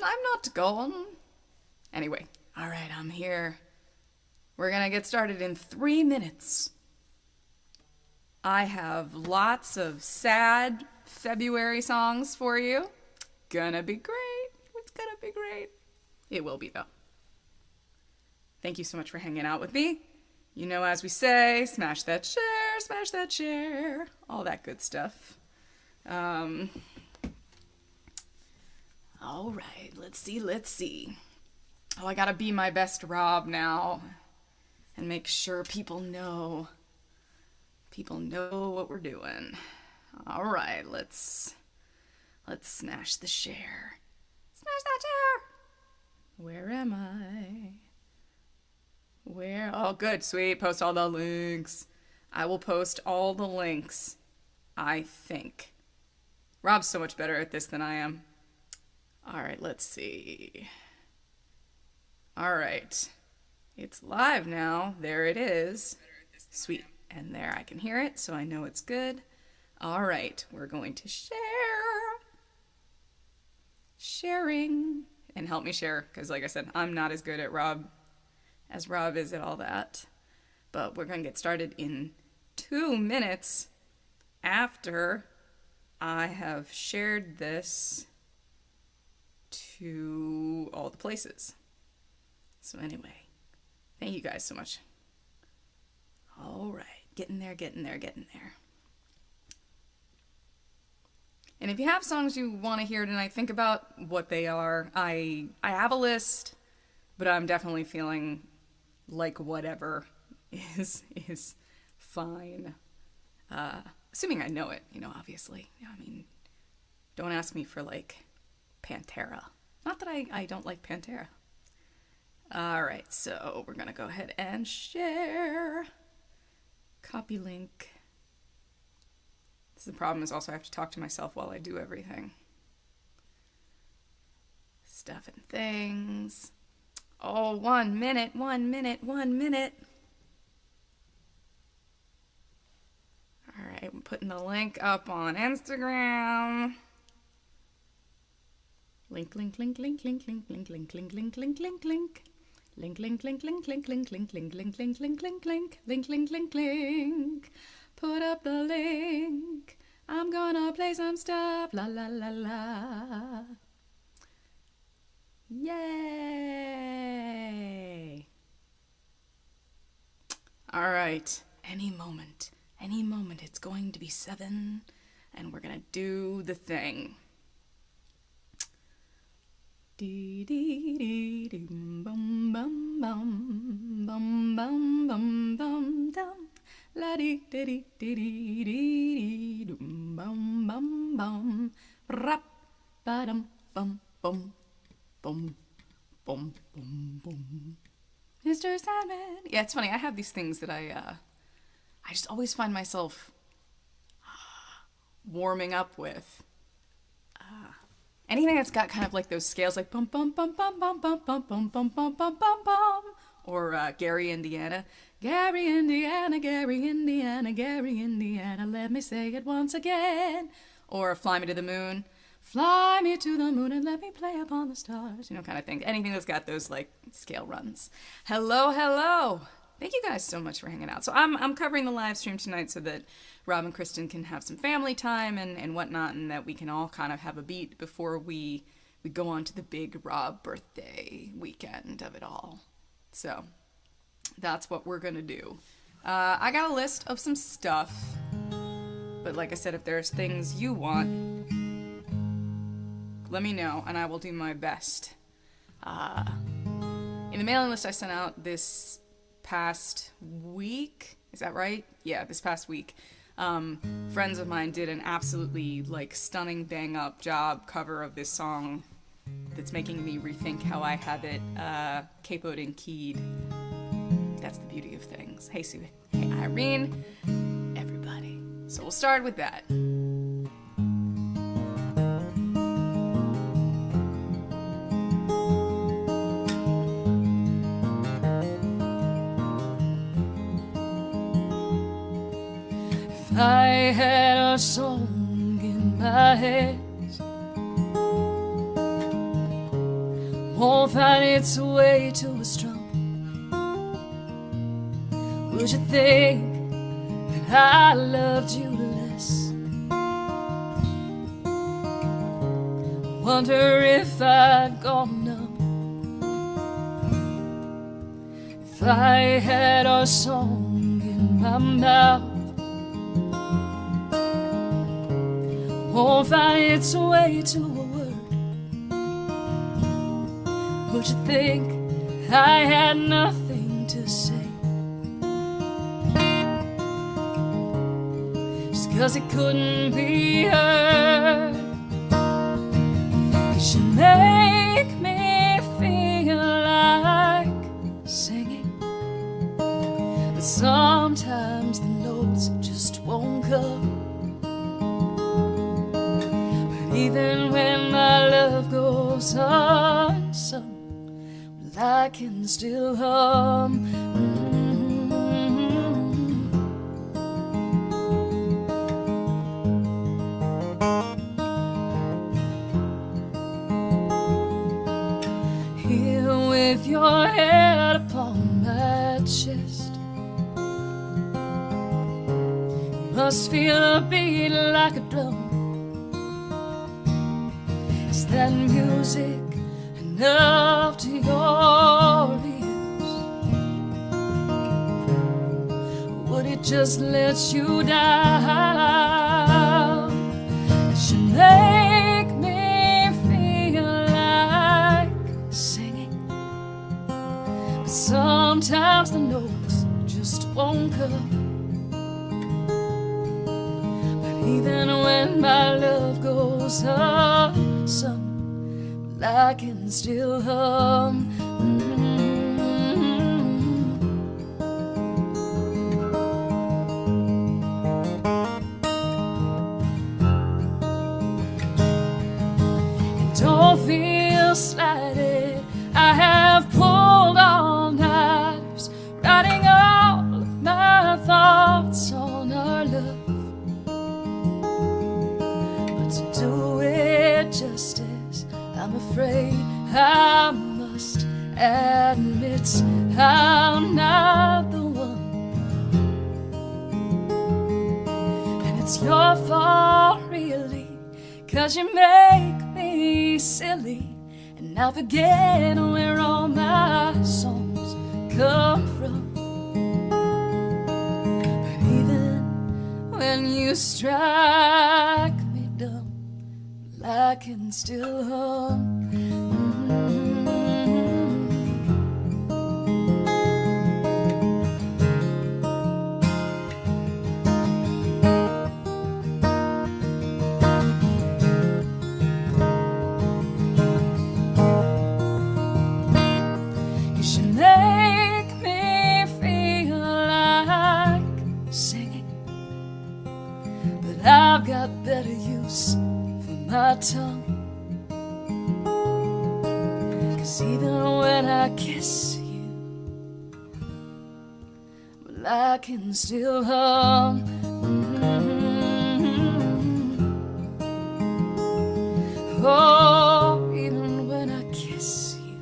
I'm not gone. Anyway, all right, I'm here. We're gonna get started in 3 minutes. I have lots of sad February songs for you. Gonna be great. It's gonna be great. It will be, though. Thank you so much for hanging out with me. You know, as we say, smash that share, all that good stuff. All right, let's see. Oh, I gotta be my best Rob now and make sure people know what we're doing. All right, let's smash the share. Smash that share. Where am I? Where? Oh, good, sweet. Post all the links. I will post all the links, I think. Rob's so much better at this than I am. All right, let's see. All right. It's live now. There it is. Sweet. And there I can hear it, so I know it's good. All right, we're going to share. Sharing. And help me share, because like I said, I'm not as good at Rob as Rob is at all that. But we're going to get started in 2 minutes after I have shared this to all the places. So anyway, thank you guys so much. All right, getting there. And if you have songs you want to hear tonight, think about what they are. I have a list, but I'm definitely feeling like whatever is fine. Assuming I know it, obviously. I mean, don't ask me for like Pantera. Not that I don't like Pantera. All right, so we're gonna go ahead and share. Copy link. The problem is also I have to talk to myself while I do everything. Stuff and things. Oh, 1 minute. All right, I'm putting the link up on Instagram. Link. Link. Put up the link. I'm gonna play some stuff. La la la la. Yay! All right. Any moment it's going to be 7 and we're gonna do the thing. Dee dee dee dee bum bum bum bum bum bum bum dum. La dee dee dee dee dee dee dum bum bum bum rap ba dum bum bum bum bum bum bum. Mr. Sandman. Yeah, it's funny. I have these things that I just always find myself warming up with. Anything that's got kind of like those scales, like bum bum bum bum bum bum bum bum bum bum bum bum bum, or Gary, Indiana. Gary, Indiana, Gary, Indiana, Gary, Indiana, let me say it once again. Or Fly Me to the Moon. Fly me to the moon and let me play upon the stars. Kind of thing. Anything that's got those, like, scale runs. Hello. Thank you guys so much for hanging out. So I'm covering the live stream tonight so that Rob and Kristen can have some family time and whatnot, and that we can all kind of have a beat before we go on to the big Rob birthday weekend of it all. So that's what we're gonna do. I got a list of some stuff, but like I said, if there's things you want, let me know and I will do my best. In the mailing list I sent out this past week, is that right? Yeah, this past week. Friends of mine did an absolutely stunning bang up job cover of this song that's making me rethink how I have it capoed and keyed. That's the beauty of things. Hey Sue, hey Irene, everybody. So we'll start with that. If I had a song in my head, won't find its way to a strum. Would you think that I loved you less? Wonder if I'd gone numb if I had our song in my mouth. Won't find its way to a word. Would you think I had nothing to say? Just 'cause it couldn't be heard. 'Cause you make me feel like singing, but sometimes the notes just won't come. Even when my love goes unsung, well, I can still hum. Here with your head upon my chest, you must feel a beat like a drum. Is that music enough to your ears? Would it just let you down? It should make me feel like singing, but sometimes the notes just won't come. But even when my love goes up some, well, I can still hum. And don't feel slighted, I have pulled all-nighters, writing all of my thoughts on our love. But to do it justice, I'm afraid I must admit I'm not the one. And it's your fault really, 'cause you make me silly, and I forget where all my songs come from. But even when you strike me dumb, I can still hum. You should make me feel like singing, but I've got better use for my tongue. 'Cause even when I kiss you, well, I can still hum. Oh, even when I kiss you.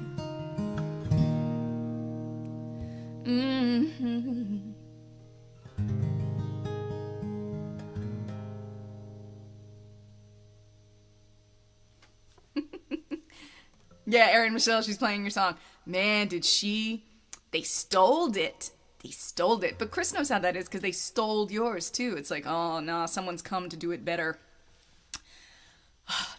Yeah, Erin Michelle, she's playing your song. Man, did she... They stole it. They stole it. But Chris knows how that is, because they stole yours, too. It's like, oh, no, someone's come to do it better.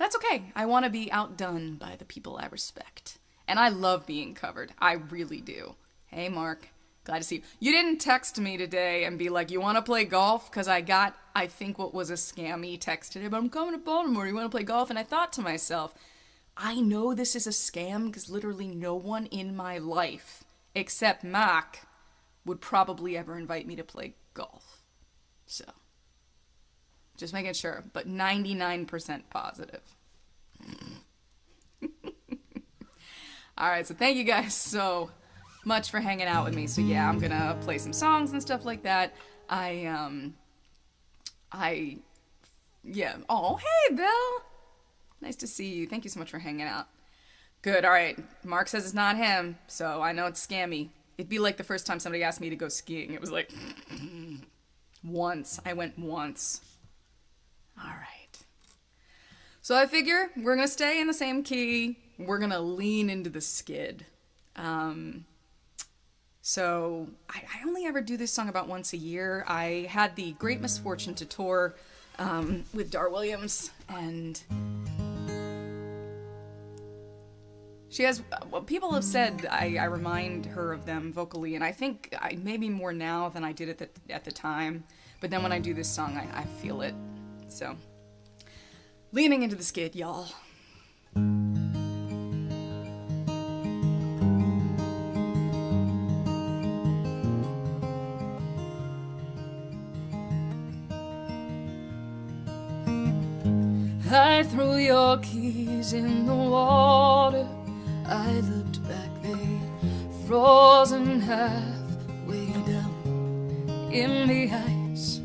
That's okay. I want to be outdone by the people I respect. And I love being covered. I really do. Hey, Mark. Glad to see you. You didn't text me today and be like, you want to play golf? Because I got, I think, what was a scammy text today. But I'm coming to Baltimore. You want to play golf? And I thought to myself, I know this is a scam because literally no one in my life except Mac would probably ever invite me to play golf. So, just making sure, but 99% positive. All right, so thank you guys so much for hanging out with me. So yeah, I'm gonna play some songs and stuff like that. Yeah. Oh, hey, Bill. Nice to see you. Thank you so much for hanging out. Good, all right. Mark says it's not him, so I know it's scammy. It'd be like the first time somebody asked me to go skiing. It was like, once. I went once. All right. So I figure we're going to stay in the same key. We're going to lean into the skid. So I only ever do this song about once a year. I had the great misfortune to tour with Dar Williams, and she has, well, people have said I remind her of them vocally, and I think maybe more now than I did at the time. But then when I do this song, I feel it. So, leaning into the skid, y'all. I threw your keys in the water. I looked back, they frozen halfway down in the ice.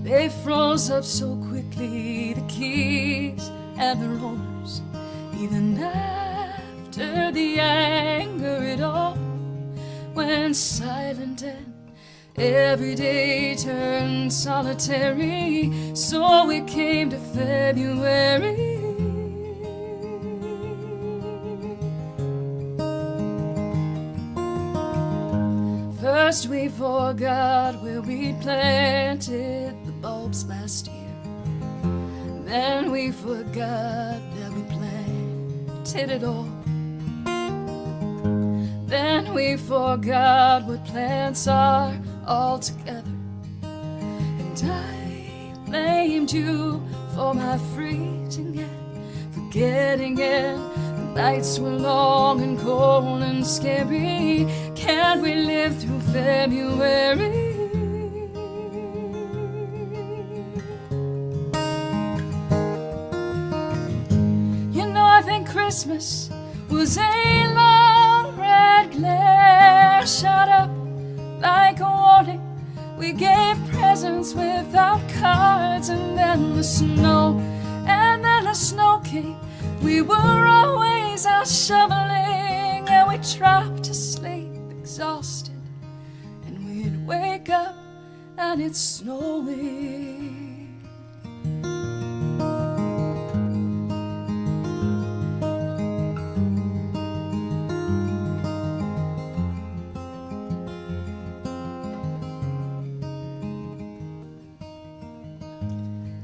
They froze up so quickly, the keys and their owners. Even after the anger, it all went silent and every day turned solitary. So it came to February. First we forgot where we planted the bulbs last year. Then we forgot that we planted it all. Then we forgot what plants are altogether. And I blamed you for my freezing and forgetting it. The nights were long and cold and scary. Can't we live through February? You know, I think Christmas was a long red glare shot up like a warning. We gave presents without cards, and then the snow came. We were always out shoveling, and we dropped to sleep exhausted, and we'd wake up and it's snowing.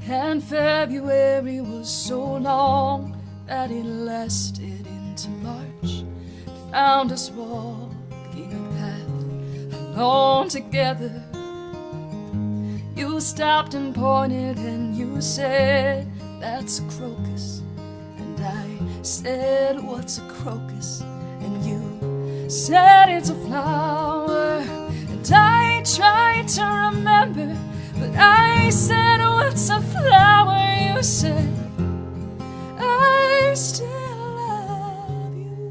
And February was so long that it lasted into March. It found us walking a path alone together. You stopped and pointed and you said, "That's a crocus." And I said, "What's a crocus?" And you said, "It's a flower." And I tried to remember, but I said, "What's a flower?" You said, "I still love you."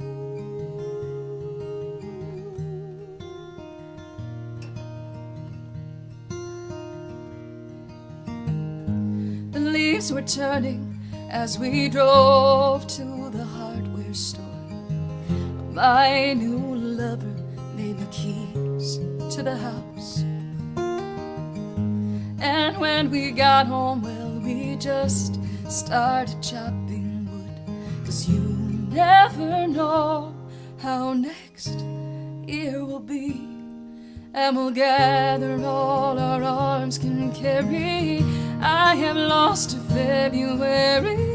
The leaves were turning as we drove to the hardware store. My new lover made the keys to the house. And when we got home, well, we just started chopping wood. 'Cause you never know how next year will be. And we'll gather all our arms can carry. I have lost to February.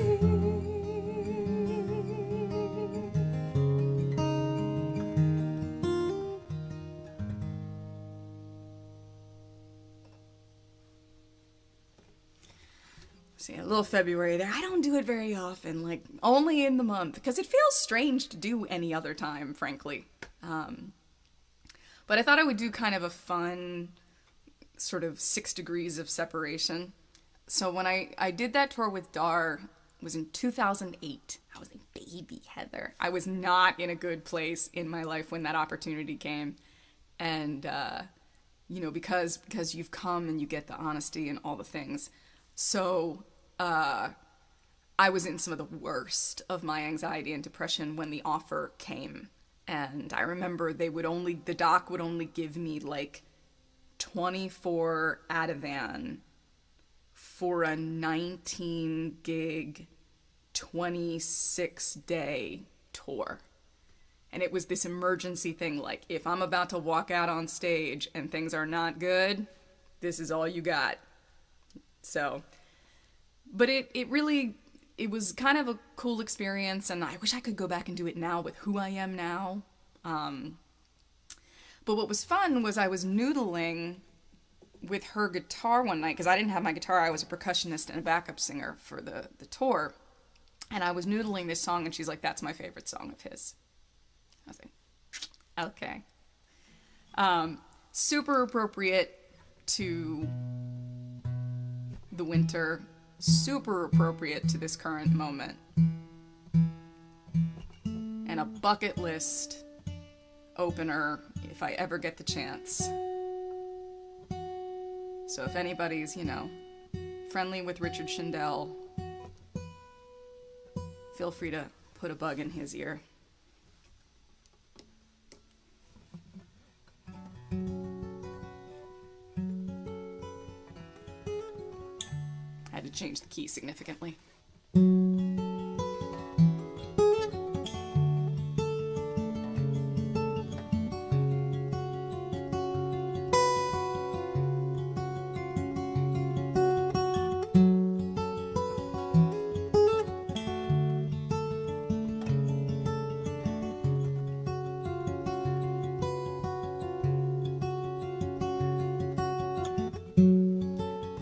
See, a little February there. I don't do it very often, like only in the month, because it feels strange to do any other time, frankly. But I thought I would do kind of a fun sort of 6 degrees of separation. So when I did that tour with Dar, it was in 2008. I was a baby, Heather. I was not in a good place in my life when that opportunity came. And, you know, because you've come and you get the honesty and all the things. So I was in some of the worst of my anxiety and depression when the offer came. And I remember the doc would only give me like 24 Ativan for a 19 gig, 26 day tour. And it was this emergency thing, like, if I'm about to walk out on stage and things are not good, this is all you got. So, but it was kind of a cool experience, and I wish I could go back and do it now with who I am now. But what was fun was I was noodling with her guitar one night, because I didn't have my guitar. I was a percussionist and a backup singer for the tour. And I was noodling this song, and she's like, that's my favorite song of his. I was like, okay. Super appropriate to the winter. Super appropriate to this current moment. And a bucket list opener if I ever get the chance. So if anybody's, friendly with Richard Shindell, feel free to put a bug in his ear. I had to change the key significantly.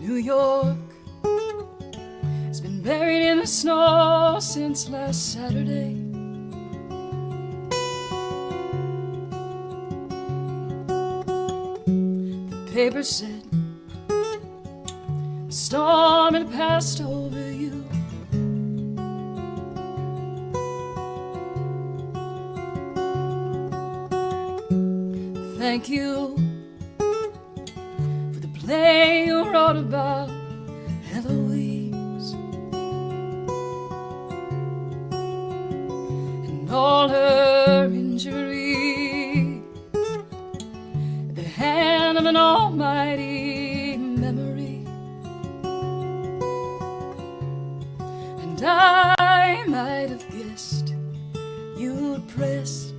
New York has been buried in the snow since last Saturday. The paper said the storm had passed over you. Thank you for the play you wrote about Eloise and all her injury at the hand of an almighty memory. And I might have guessed you'd press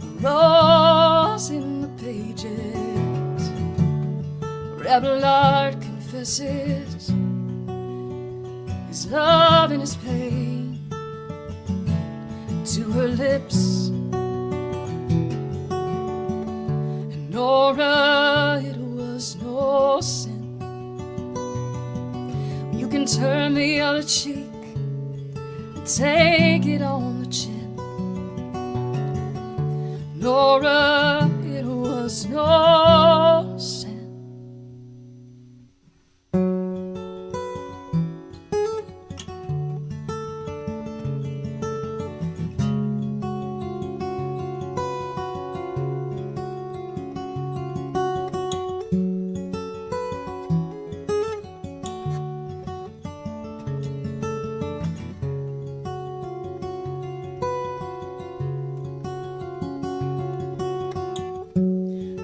a rose in the pages where Abelard confesses his love and his pain to her lips. And Nora, it was no sin. You can turn the other cheek and take it on the chin. Nora, it was no sin.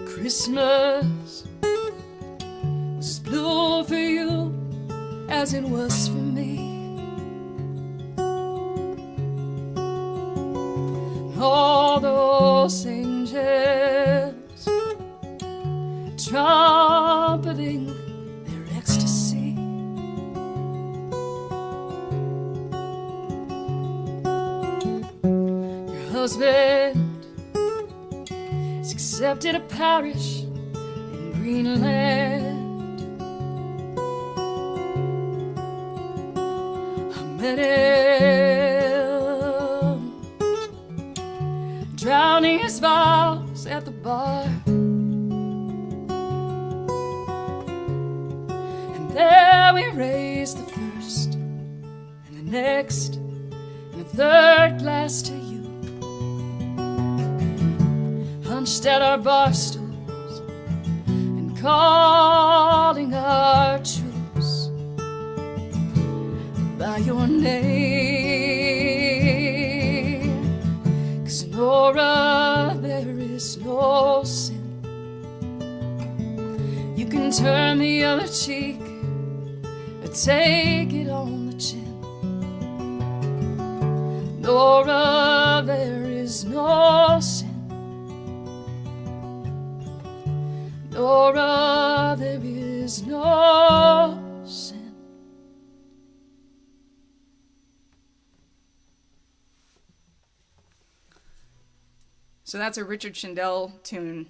Christmas was as blue for you as it was for me. All those angels trumpeting their ecstasy. Your husband accepted a parish in Greenland. I met him drowning his vows at the bar, and there we raised the first and the next and the third glass to you, hunched at our bar stools and calling our troops by your name. Nora, there is no sin. You can turn the other cheek or take it on the chin. Nora, there is no sin. Nora, there is no sin. So that's a Richard Shindell tune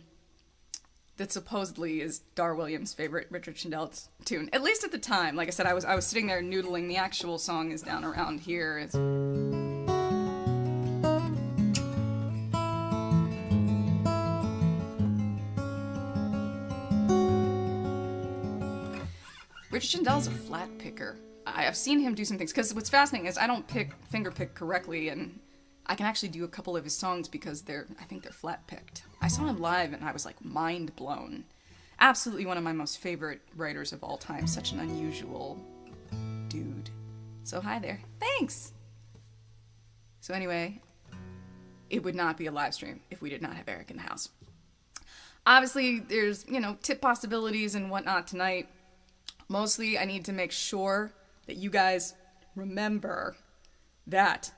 that supposedly is Dar Williams' favorite Richard Shindell tune, at least at the time. Like I said, I was sitting there noodling. The actual song is down around here. It's... Richard Shindell's a flat picker. I've seen him do some things, because what's fascinating is I don't finger pick correctly, and I can actually do a couple of his songs because I think they're flat picked. I saw him live and I was like mind blown. Absolutely one of my most favorite writers of all time. Such an unusual dude. So hi there. Thanks! So anyway, it would not be a live stream if we did not have Eric in the house. Obviously, there's, tip possibilities and whatnot tonight. Mostly, I need to make sure that you guys remember that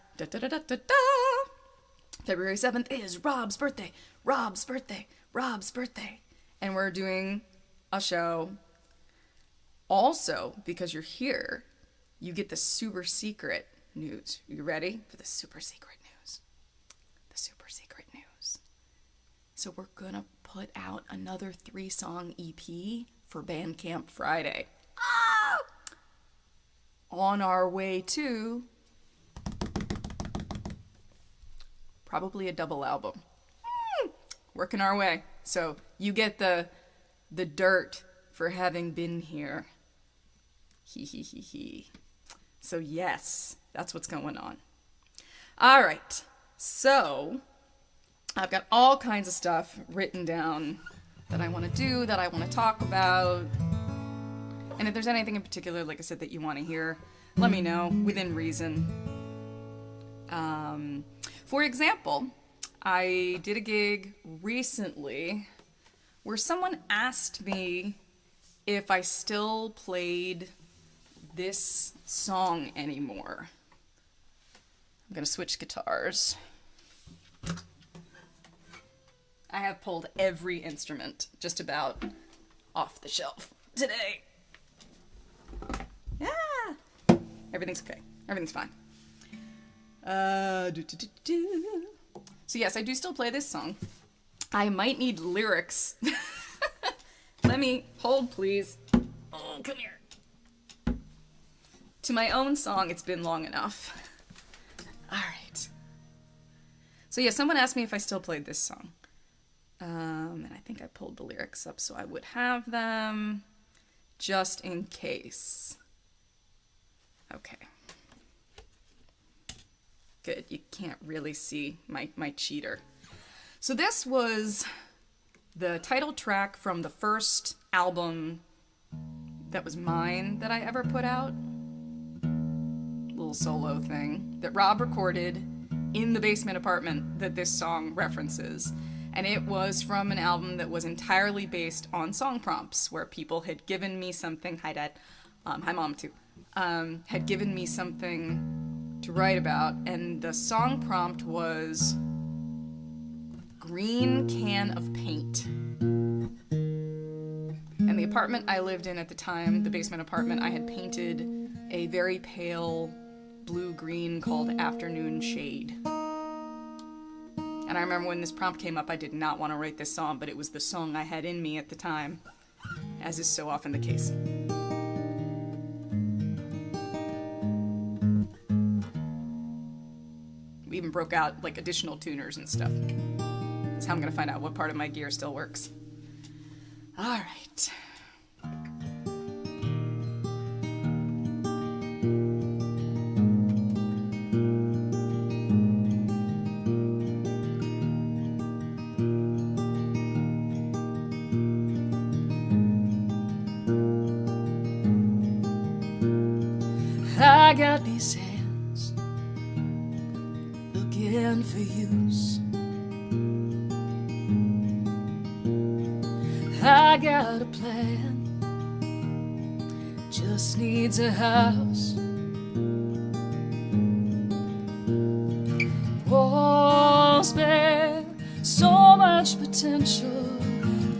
February 7th is Rob's birthday. Rob's birthday. Rob's birthday. And we're doing a show. Also, because you're here, you get the super secret news. You ready for the super secret news? The super secret news. So we're gonna put out another 3-song EP for Bandcamp Friday. On our way to probably a double album. Working our way. So you get the dirt for having been here. Hee hee hee hee. So yes, that's what's going on. All right. So I've got all kinds of stuff written down that I want to do, that I want to talk about. And if there's anything in particular, like I said, that you want to hear, let me know, within reason. For example, I did a gig recently where someone asked me if I still played this song anymore. I'm going to switch guitars. I have pulled every instrument just about off the shelf today. Yeah. Everything's okay. Everything's fine. So yes, I do still play this song. I might need lyrics. Let me hold, please. Oh, come here. To my own song, It's Been Long Enough. All right. So yeah, someone asked me if I still played this song. And I think I pulled the lyrics up so I would have them just in case. Okay. Good, you can't really see my cheater. So this was the title track from the first album that was mine that I ever put out. Little solo thing that Rob recorded in the basement apartment that this song references. And it was from an album that was entirely based on song prompts, where people had given me something, hi Dad, hi Mom too, had given me something to write about, and the song prompt was green can of paint. And the apartment I lived in at the time, the basement apartment, I had painted a very pale blue-green called Afternoon Shade. And I remember when this prompt came up, I did not want to write this song, but it was the song I had in me at the time, as is so often the case. We even broke out like additional tuners and stuff. That's how I'm gonna find out what part of my gear still works. All right. I got these hands looking for use. I got a plan, just needs a house. Walls bare, so much potential.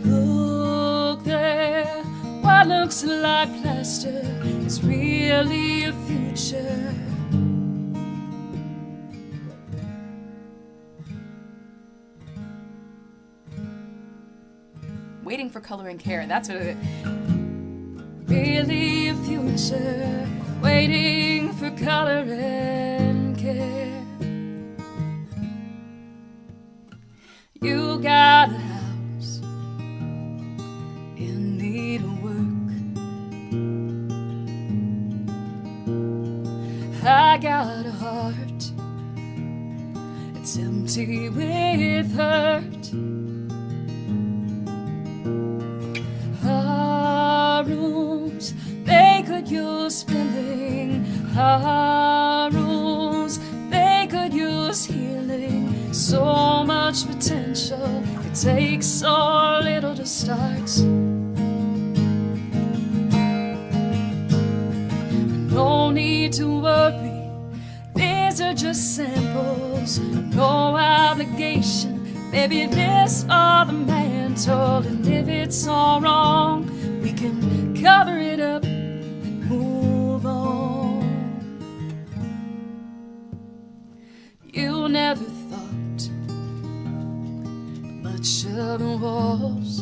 Look there, what looks like plaster is really a future. Waiting for color and care, that's what it is. Really a future, waiting for color and care. You got a house in need of work. I got a heart, it's empty with hurt. Our rooms, they could use filling. Our rooms, they could use healing. So much potential, it takes so little to start. No need to worry, these are just samples. No obligation, maybe this for the mantle. And if it's all wrong, we can cover it up and move on. You never thought much of the walls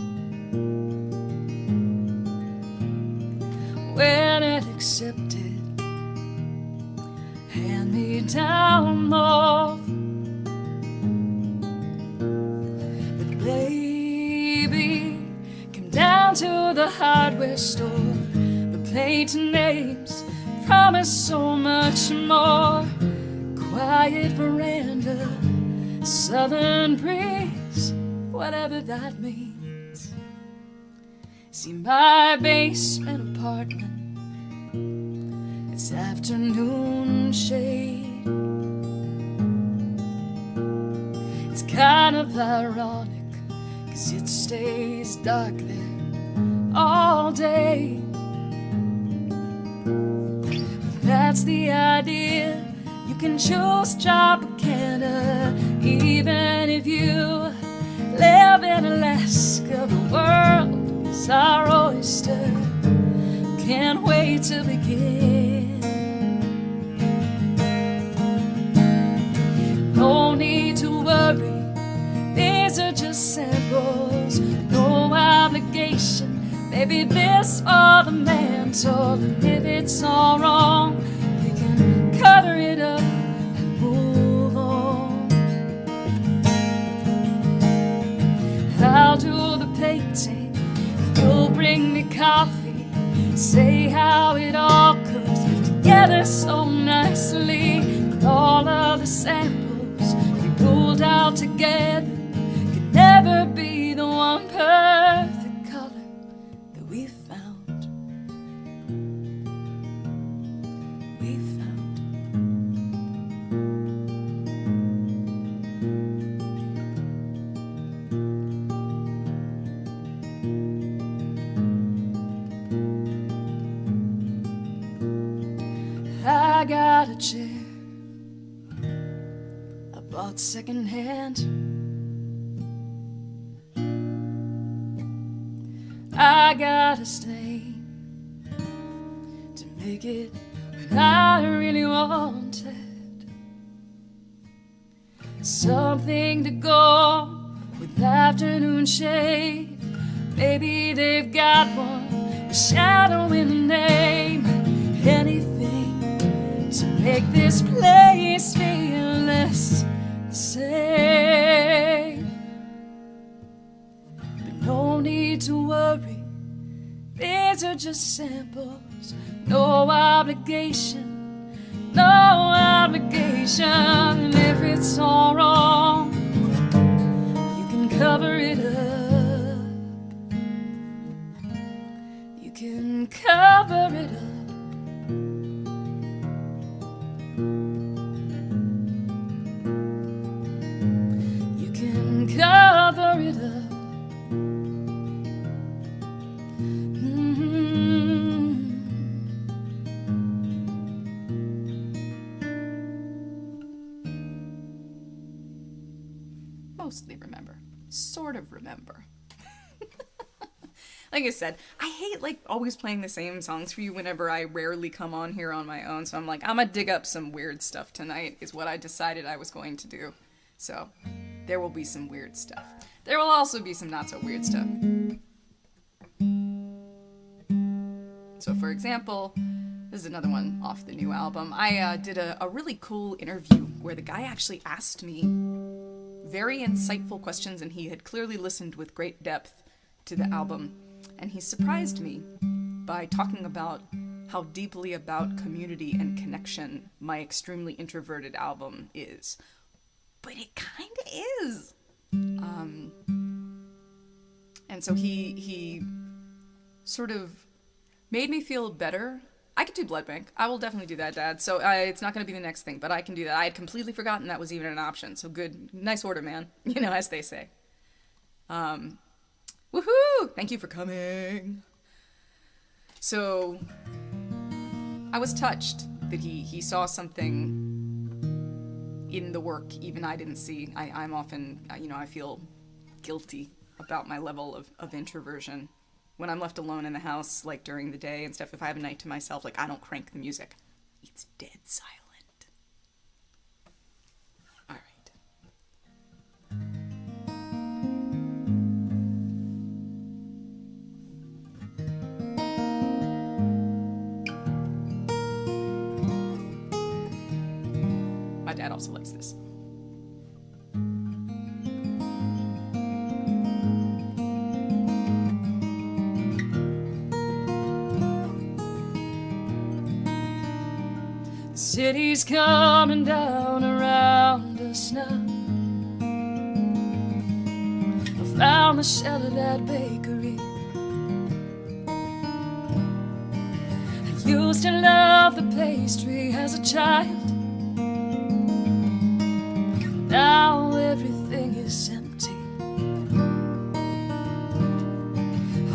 when it accepted hand-me-down love. But baby, come down to the hardware store. The paint names promise so much more. Quiet veranda, southern breeze, whatever that means. See my basement apartment, it's afternoon shade. It's kind of ironic, 'cause it stays dark there all day. But that's the idea, you can choose Tropicana. Even if you live in Alaska, the world is our oyster. Can't wait to begin. No need to worry, these are just samples. No obligation, maybe this for the mantle. And if it's all wrong, we can cover it up and move on. I'll do the painting, you'll bring me coffee. Say how it all comes together so nicely. With all of the samples we pulled out together, could never be the one perfect color that we found. We found. I got a chair I bought secondhand. I got a stain to make it what I really wanted. Something to go with afternoon shade. Maybe they've got one with shadow in the name. Anything to make this place feel less the same. But no need to worry, these are just samples. No obligation, no obligation. And if it's all wrong, you can cover it up. You can cover it up. Cover it up. sort of remember. Like I said, I hate like always playing the same songs for you whenever I rarely come on here on my own. So I'm like, I'm gonna dig up some weird stuff tonight is what I decided I was going to do. So there will be some weird stuff. There will also be some not so weird stuff. So for example, this is another one off the new album. I did a really cool interview where the guy actually asked me very insightful questions, and he had clearly listened with great depth to the album. And he surprised me by talking about how deeply about community and connection my extremely introverted album is. But it kind of is. And so he sort of made me feel better. I could do blood bank. I will definitely do that, Dad. So it's not going to be the next thing, but I can do that. I had completely forgotten that was even an option. So good. Nice order, man. You know, as they say. Woohoo! Thank you for coming. So I was touched that he saw something in the work even I didn't see. I'm often, I feel guilty about my level of introversion. When I'm left alone in the house, like during the day and stuff, if I have a night to myself, like I don't crank the music. It's dead silent. All right. My dad also likes this. The city's coming down around us now. I found the shell of that bakery. I used to love the pastry as a child. Now everything is empty.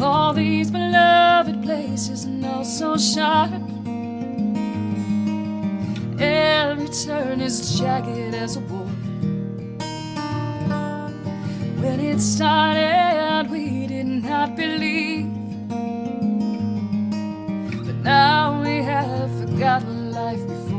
All these beloved places now so sharp. Every turn is jagged as a wood. When it started, we did not believe, but now we have forgotten life before.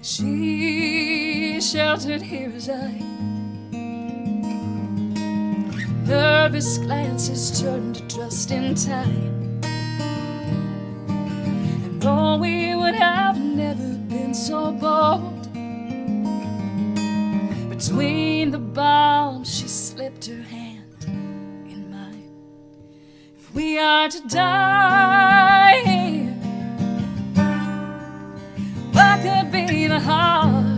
She sheltered here as I, nervous glances turned to trust in time. And though we would have never been so bold, between the bombs she slipped her hand in mine. If we are to die here, what could be the harm?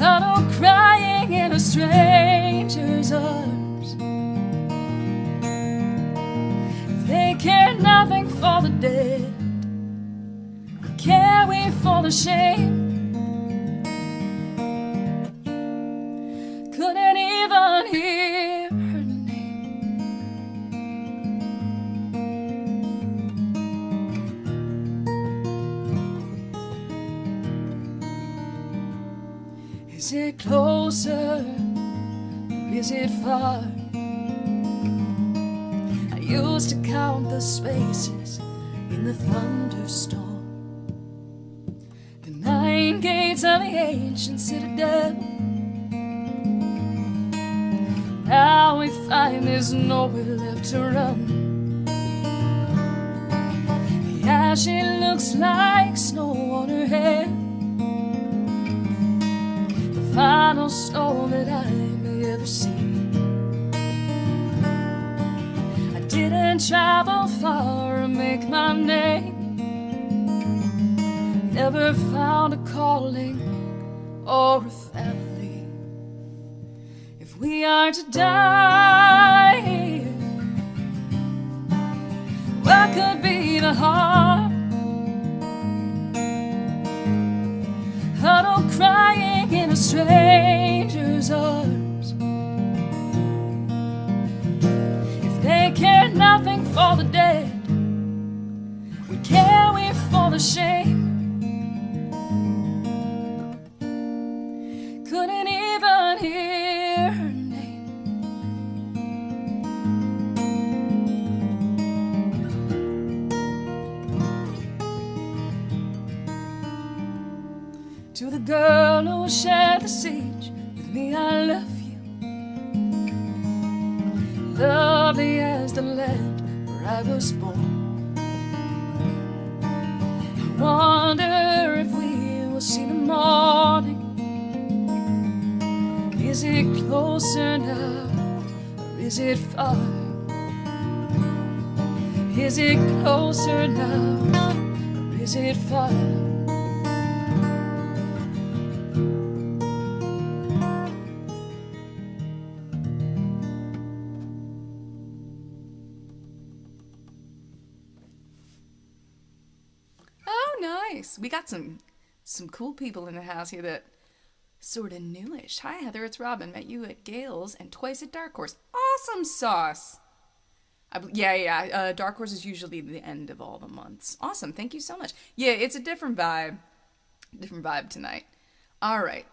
Huddled crying in a stranger's arms. If they care nothing for the dead, care we for the shame? Couldn't even hear her name. Is it closer or is it far? I used to count the spaces in the thunderstorm, the 9 gates of the ancient citadel. Now we find there's nowhere left to run. The ashy looks like snow on her hair, the final snow that I may ever see. I didn't travel far or make my name, never found a calling or a family. If we are to die here, what could be the harm? Huddled crying in a stranger's arms. we care nothing for the dead. We care we for the shame. Couldn't even hear her name. To the girl who shared the siege with me, I love you. Lovely as the land where I was born. I wonder if we will see the morning. Is it closer now, or is it far? Is it closer now, or is it far? Oh, nice. We got some cool people in the house here that sort of newish. Hi, Heather, it's Robin. Met you at Gale's and twice at Dark Horse. Awesome sauce. Dark Horse is usually the end of all the months. Awesome. Thank you so much. Yeah, it's a different vibe. Different vibe tonight. All right.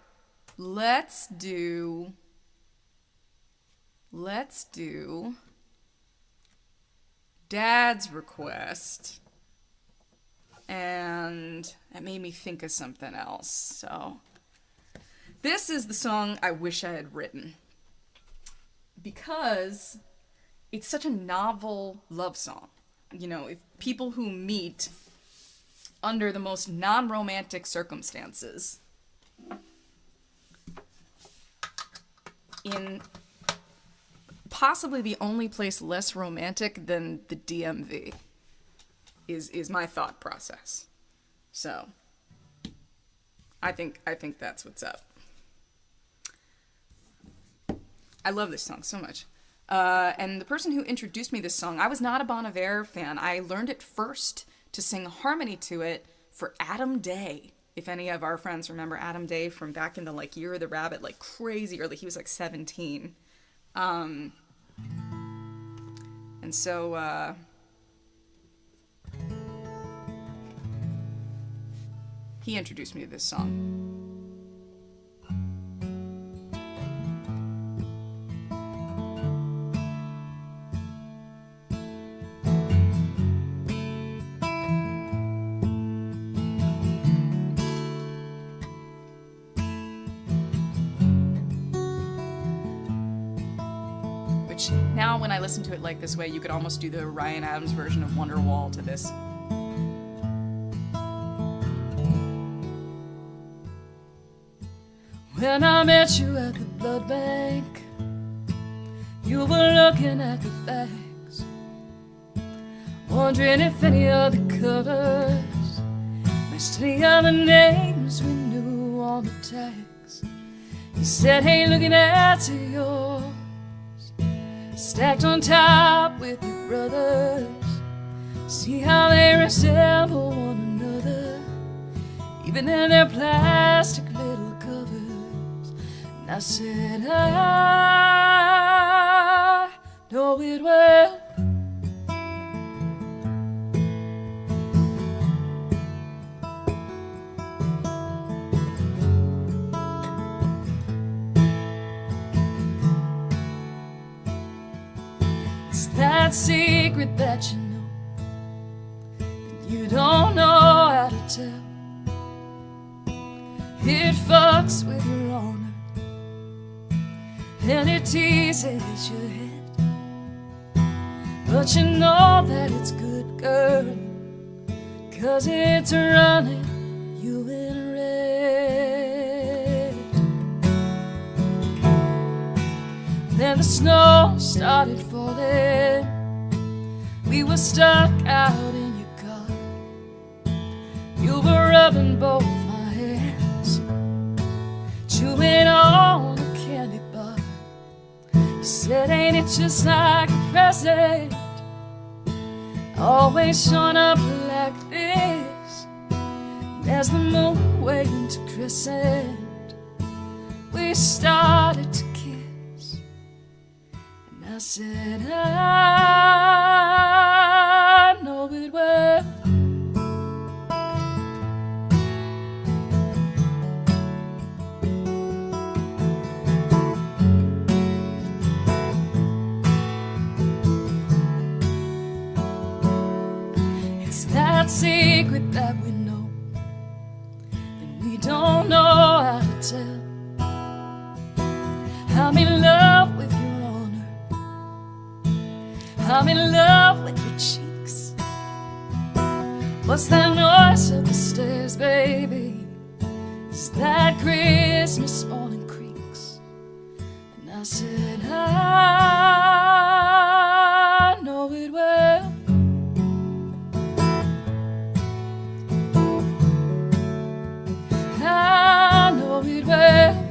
Let's do Dad's request. And that made me think of something else. So this is the song I wish I had written, because it's such a novel love song. You know, if people who meet under the most non-romantic circumstances in possibly the only place less romantic than the DMV is my thought process. So I think that's what's up. I love this song so much. And the person who introduced me this song, I was not a Bon Iver fan. I learned it first to sing harmony to it for Adam Day. If any of our friends remember Adam Day from back in the Year of the Rabbit, crazy early. He was 17. And so he introduced me to this song. Now, when I listen to it this way, you could almost do the Ryan Adams version of Wonderwall to this. When I met you at the blood bank, you were looking at the bags, wondering if any of the colors matched any of the names we knew on the tags. You said, hey, looking at yours, stacked on top with your brothers, see how they resemble one another, even in their plastic little covers. And I said, I know it well. That secret that you know, and you don't know how to tell. It fucks with your honor, and it teases your head. But you know that it's good, girl, 'cause it's running you in red. Then the snow started falling. We were stuck out in your car. You were rubbing both my hands, chewing on a candy bar. You said, ain't it just like a present, always showing up like this? And as the moon waned to crescent, we started to kiss. And I said, I know it well. It's that secret that we know, that we don't know how to tell. I'm in love with your honor, I'm in love with your cheeks. What's that noise up the stairs, baby? Is that Christmas morning creaks? And I said, I know it well. I know it well.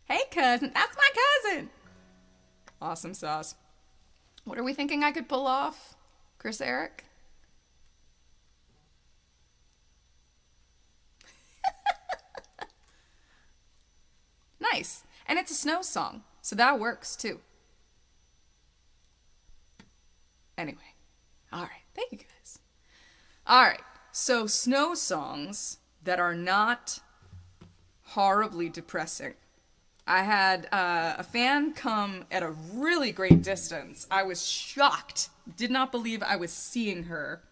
Hey, cousin. That's my cousin. Awesome sauce. What are we thinking I could pull off, Chris Eric? Nice. And it's a snow song, so that works too. Anyway. All right. Thank you, guys. All right. So snow songs that are not horribly depressing. I had a fan come at a really great distance. I was shocked. Did not believe I was seeing her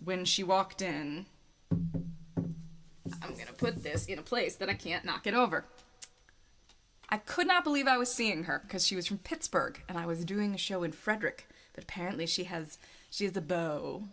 when she walked in. I'm going to put this in a place that I can't knock it over. I could not believe I was seeing her because she was from Pittsburgh and I was doing a show in Frederick. But apparently she has a beau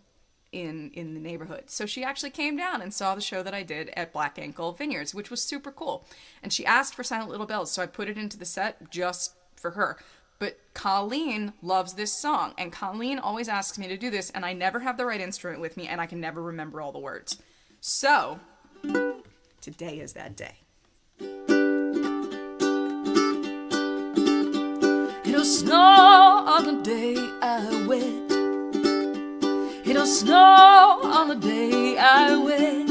in the neighborhood. So she actually came down and saw the show that I did at Black Ankle Vineyards, which was super cool. And she asked for Silent Little Bells, so I put it into the set just for her. But Colleen loves this song, and Colleen always asks me to do this, and I never have the right instrument with me, and I can never remember all the words. So, today is that day. It'll snow on the day I wed. It'll snow on the day I wed.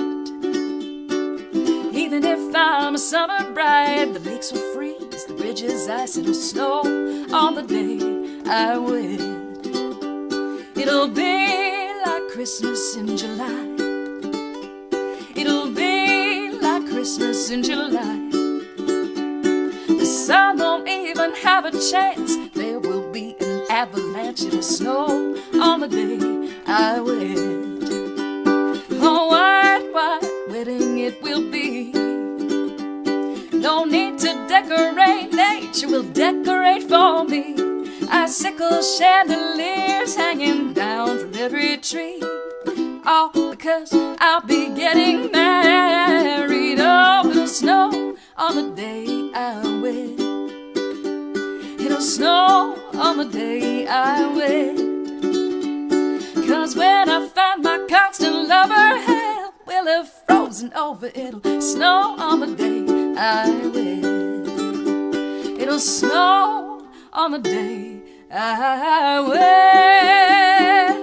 Even if I'm a summer bride, the lakes will freeze, the bridges ice. It'll snow on the day I wed. It'll be like Christmas in July. It'll be like Christmas in July. The sun won't even have a chance. There will be an avalanche. It'll snow on the day I wed. A white, white wedding it will be. No need to decorate, nature will decorate for me. Icicle chandeliers hanging down from every tree. All because I'll be getting married. Oh, it'll snow on the day I wed. It'll snow on the day I wed. 'Cause when I find my constant lover, hell will have frozen over. It'll snow on the day I wed. It'll snow on the day I wed.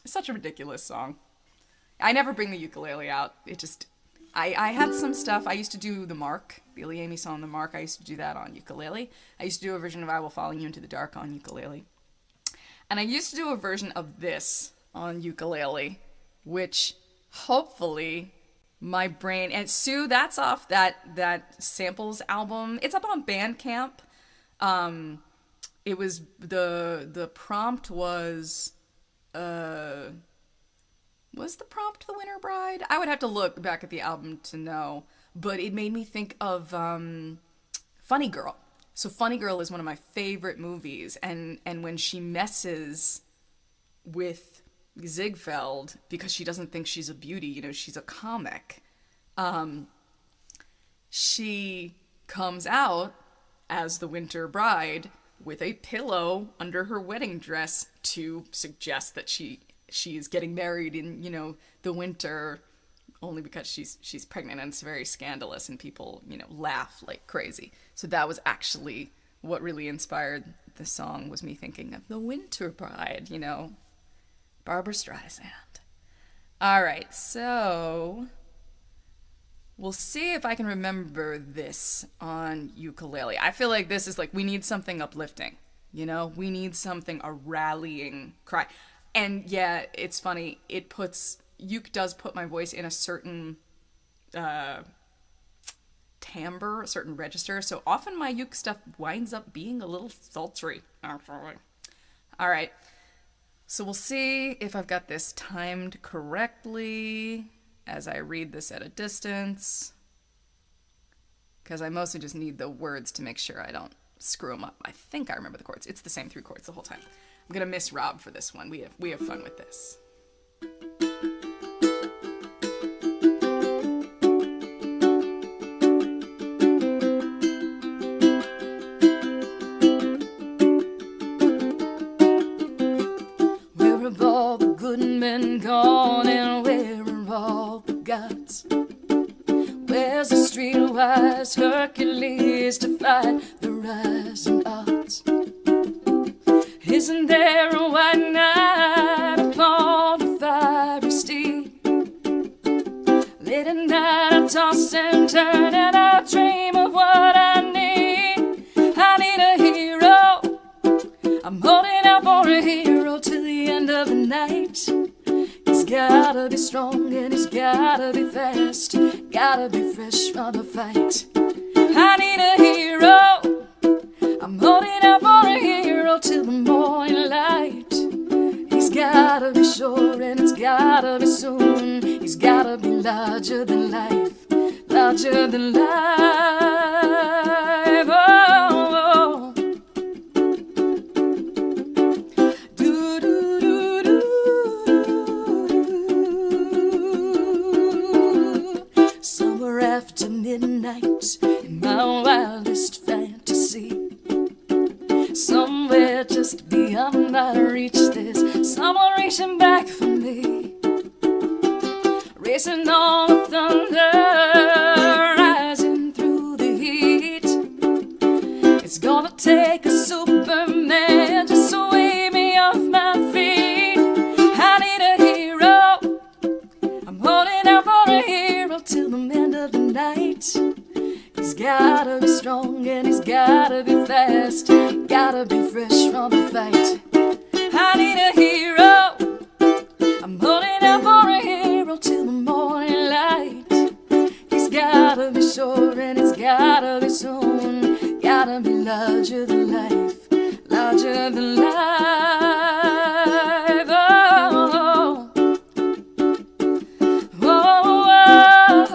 It's such a ridiculous song. I never bring the ukulele out. It just... I had some stuff. I used to do The Mark, Billy Amy song The Mark. I used to do that on ukulele. I used to do a version of I Will Follow You Into the Dark on ukulele. And I used to do a version of this on ukulele, which hopefully my brain... And Sue, that's off that Samples album. It's up on Bandcamp. It was... The prompt was... Was the prompt The Winter Bride? I would have to look back at the album to know. But it made me think of Funny Girl. So Funny Girl is one of my favorite movies, and when she messes with Ziegfeld because she doesn't think she's a beauty, you know, she's a comic. She comes out as the Winter Bride with a pillow under her wedding dress to suggest that she is getting married in, you know, the winter, only because she's pregnant, and it's very scandalous and people, you know, laugh like crazy. So that was actually what really inspired the song, was me thinking of the Winter Bride, you know, Barbra Streisand. All right, so we'll see if I can remember this on ukulele. I feel like this is like, we need something uplifting, you know? We need something, a rallying cry. And yeah, it's funny, uke does put my voice in a certain timbre, a certain register, so often my uke stuff winds up being a little sultry, actually. All right, so we'll see if I've got this timed correctly as I read this at a distance, because I mostly just need the words to make sure I don't screw them up. I think I remember the chords. It's the same 3 chords the whole time. I'm gonna miss Rob for this one. We have fun with this. Where have all the good men gone, and where are all the gods? Where's the streetwise Hercules to fight the rising odds? Isn't there a white knight upon a fiery steed? Late at night I toss and turn, and I dream of what I need. I need a hero. I'm holding out for a hero till the end of the night. He's gotta be strong and he's gotta be fast, gotta be fresh from the fight. I need a hero. I'm holding out for a hero till the morning light. He's gotta be sure and it's gotta be soon. He's gotta be larger than life, larger than life. Oh, oh. Do, do, do, do. Somewhere after midnight, in my wildest fantasy, somewhere just beyond my reach, there's someone reaching back for me, racing on the thunder, rising through the heat. It's gonna take a Superman just to wave me off my feet. I need a hero. I'm holding out for a hero till the end of the night. He's gotta be strong and he's gotta be fast, gotta be fresh from the fight. I need a hero. I'm holding out for a hero till the morning light. He's gotta be sure and it's gotta be soon. Gotta be larger than life, larger than life. Oh, oh, oh, oh.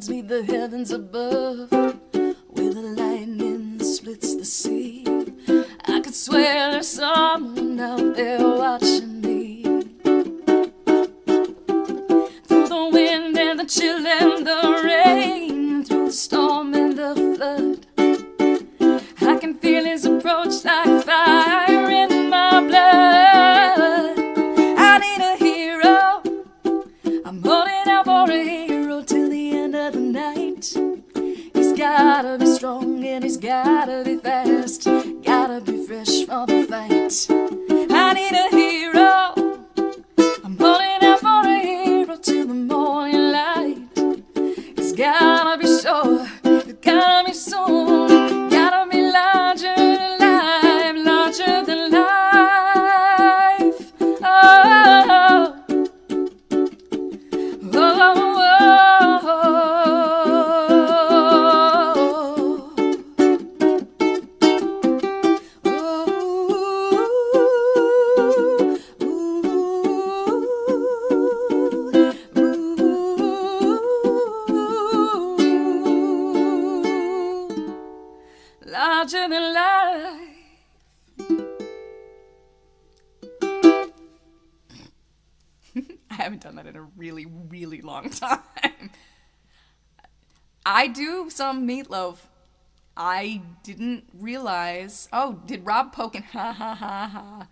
Meet the heavens above, where the lightning splits the sea. I could swear there's someone out there watching me. Through the wind and the chill and the rain, through the storm and the flood, I can feel his approach like fire in my blood. I need a hero. I'm holding out for a hero till the end of the night. He's gotta be strong and he's gotta be fast, gotta be fresh for the fight. I need a hero. I'm holding out for a hero till the morning light. He's gotta be sure, gotta be soon, gotta be larger than life, larger than life. Oh, oh, oh, oh, oh. larger than life. I haven't done that in a really, really long time. I do some meatloaf. I didn't realize. Oh, did Rob poke and ha ha ha ha.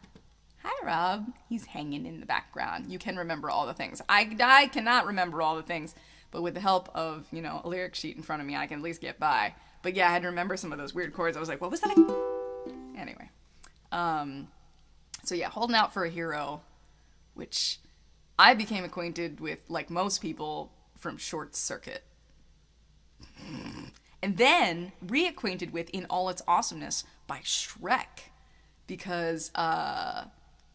Hi, Rob. He's hanging in the background. You can remember all the things. I cannot remember all the things, but with the help of, you know, a lyric sheet in front of me, I can at least get by. But yeah, I had to remember some of those weird chords. I was like, what was that? Anyway. So yeah, Holding Out for a Hero, which I became acquainted with, like most people, from Short Circuit. And then reacquainted with in all its awesomeness by Shrek. Because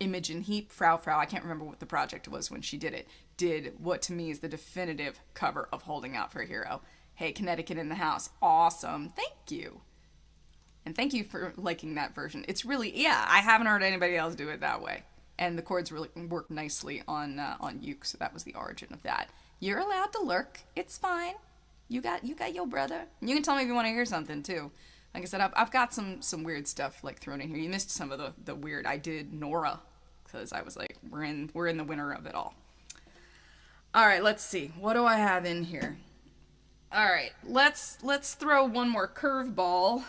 Imogen Heap, Frau, I can't remember what the project was when she did it, did what to me is the definitive cover of Holding Out for a Hero. Hey, Connecticut in the house. Awesome. Thank you. And thank you for liking that version. It's really, yeah, I haven't heard anybody else do it that way. And the chords really work nicely on uke, so that was the origin of that. You're allowed to lurk. It's fine. You got your brother. You can tell me if you want to hear something, too. Like I said, I've got some weird stuff like thrown in here. You missed some of the weird. I did Nora because I was like, we're in the winter of it all. All right, let's see. What do I have in here? All right, let's throw one more curveball.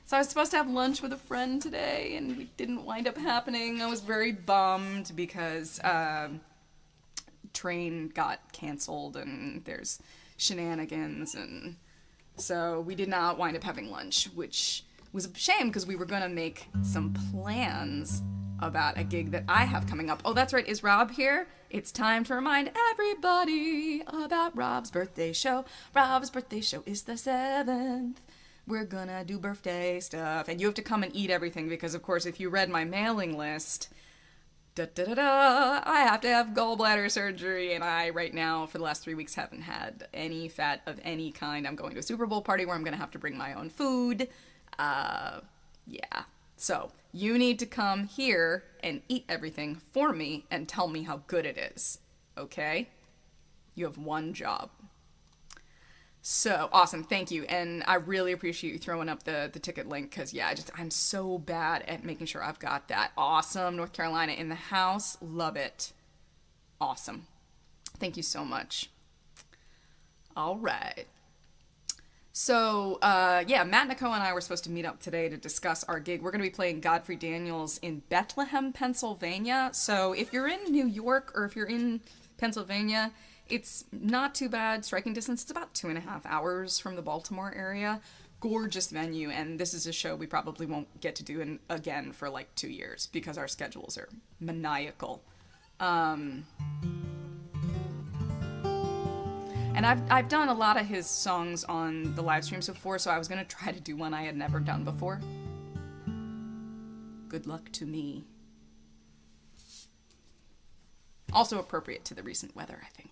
So I was supposed to have lunch with a friend today, and it didn't wind up happening. I was very bummed because train got canceled, and there's shenanigans, and so we did not wind up having lunch, which was a shame because we were going to make some plans about a gig that I have coming up. Oh, that's right. Is Rob here? It's time to remind everybody about Rob's birthday show. Rob's birthday show is the 7th. We're gonna do birthday stuff. And you have to come and eat everything because, of course, if you read my mailing list, I have to have gallbladder surgery, and I, right now, for the last 3 weeks, haven't had any fat of any kind. I'm going to a Super Bowl party where I'm going to have to bring my own food. Yeah. So, you need to come here and eat everything for me and tell me how good it is. Okay? You have one job. So, awesome. Thank you. And I really appreciate you throwing up the ticket link because, yeah, I'm so bad at making sure I've got that. Awesome. North Carolina in the house. Love it. Awesome. Thank you so much. All right. So, yeah, Matt, Nicole, and I were supposed to meet up today to discuss our gig. We're going to be playing Godfrey Daniels in Bethlehem, Pennsylvania. So, if you're in New York or if you're in Pennsylvania, it's not too bad striking distance. It's about 2.5 hours from the Baltimore area. Gorgeous venue, and this is a show we probably won't get to do again for like 2 years because our schedules are maniacal. And I've done a lot of his songs on the live streams before, so I was going to try to do one I had never done before. Good luck to me. Also appropriate to the recent weather, I think.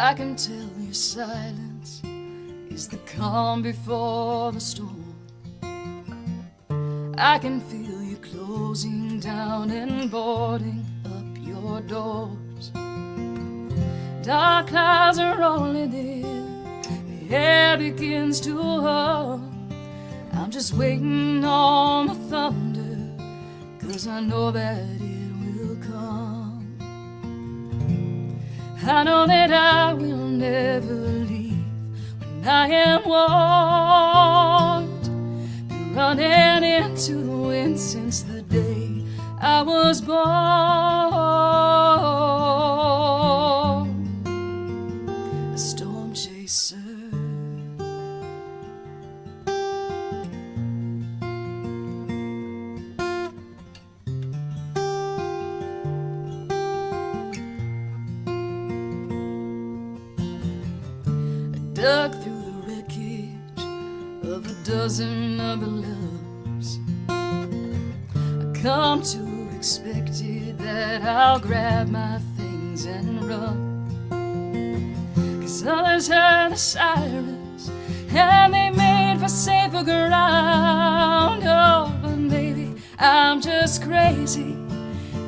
I can tell your silence is the calm before the storm. I can feel you closing down and boarding up your doors. Dark clouds are rolling in, the air begins to hum. I'm just waiting on the thunder, 'cause I know that it will come. I know that I will never leave when I am warned. Been running into the wind since the day I was born. A storm chaser. Dug through the wreckage of a dozen other loves. I come to expect it that I'll grab my things and run. 'Cause others heard the sirens and they made for safer ground. Oh, but maybe I'm just crazy,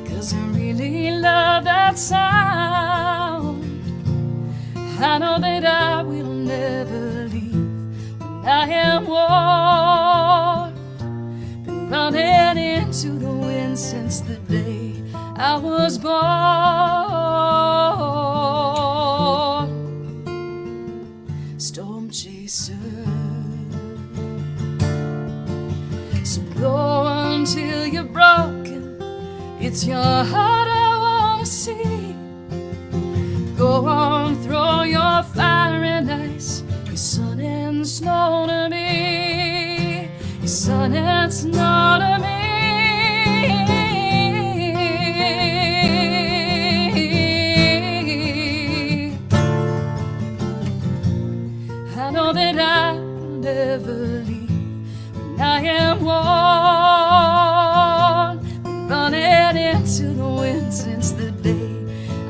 'cause I really love that sound. I know that I will never leave when I am warm. Been running into the wind since the day I was born. Storm chaser. So go until you're broken. It's your heart I wanna see. Go on, throw your fire and ice, your sun and snow to me, your sun and snow to me. I know that I'll never leave when I am worn. Been running into the wind since the day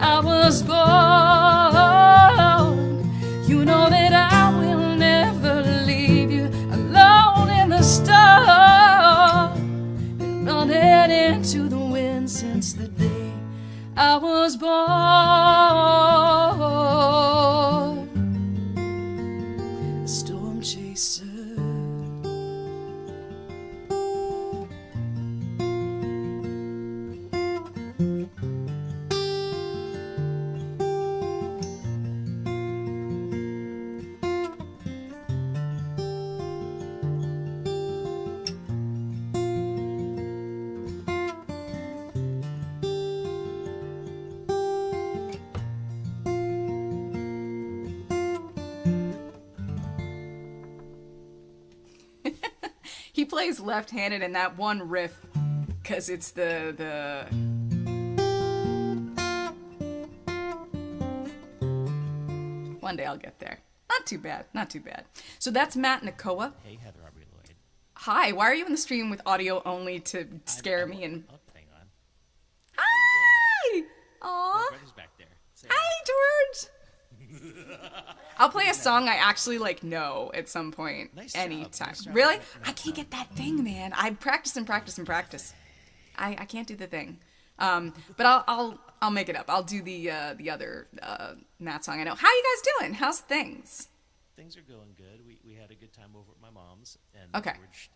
I was born. You know that I will never leave you alone in the storm. Been running into the wind since the day I was born. Storm chaser. He plays left-handed in that one riff because it's the one day I'll get there. Not too bad, not too bad. So that's Matt Nakoa. Hey, Heather Aubrey Lloyd. Hi, why are you in the stream with audio only to scare me? And Oh, hang on. hi! Aw! My brother's back there. Say Hi, George! I'll play a song I actually know at some point, Nice job. anytime. Nice job. Really? Nice I can't get that thing, man. I practice and practice and practice. I can't do the thing. But I'll make it up. I'll do the other Matt song I know. How you guys doing? How's things? Things are going good. We had a good time over at my mom's, and Okay. George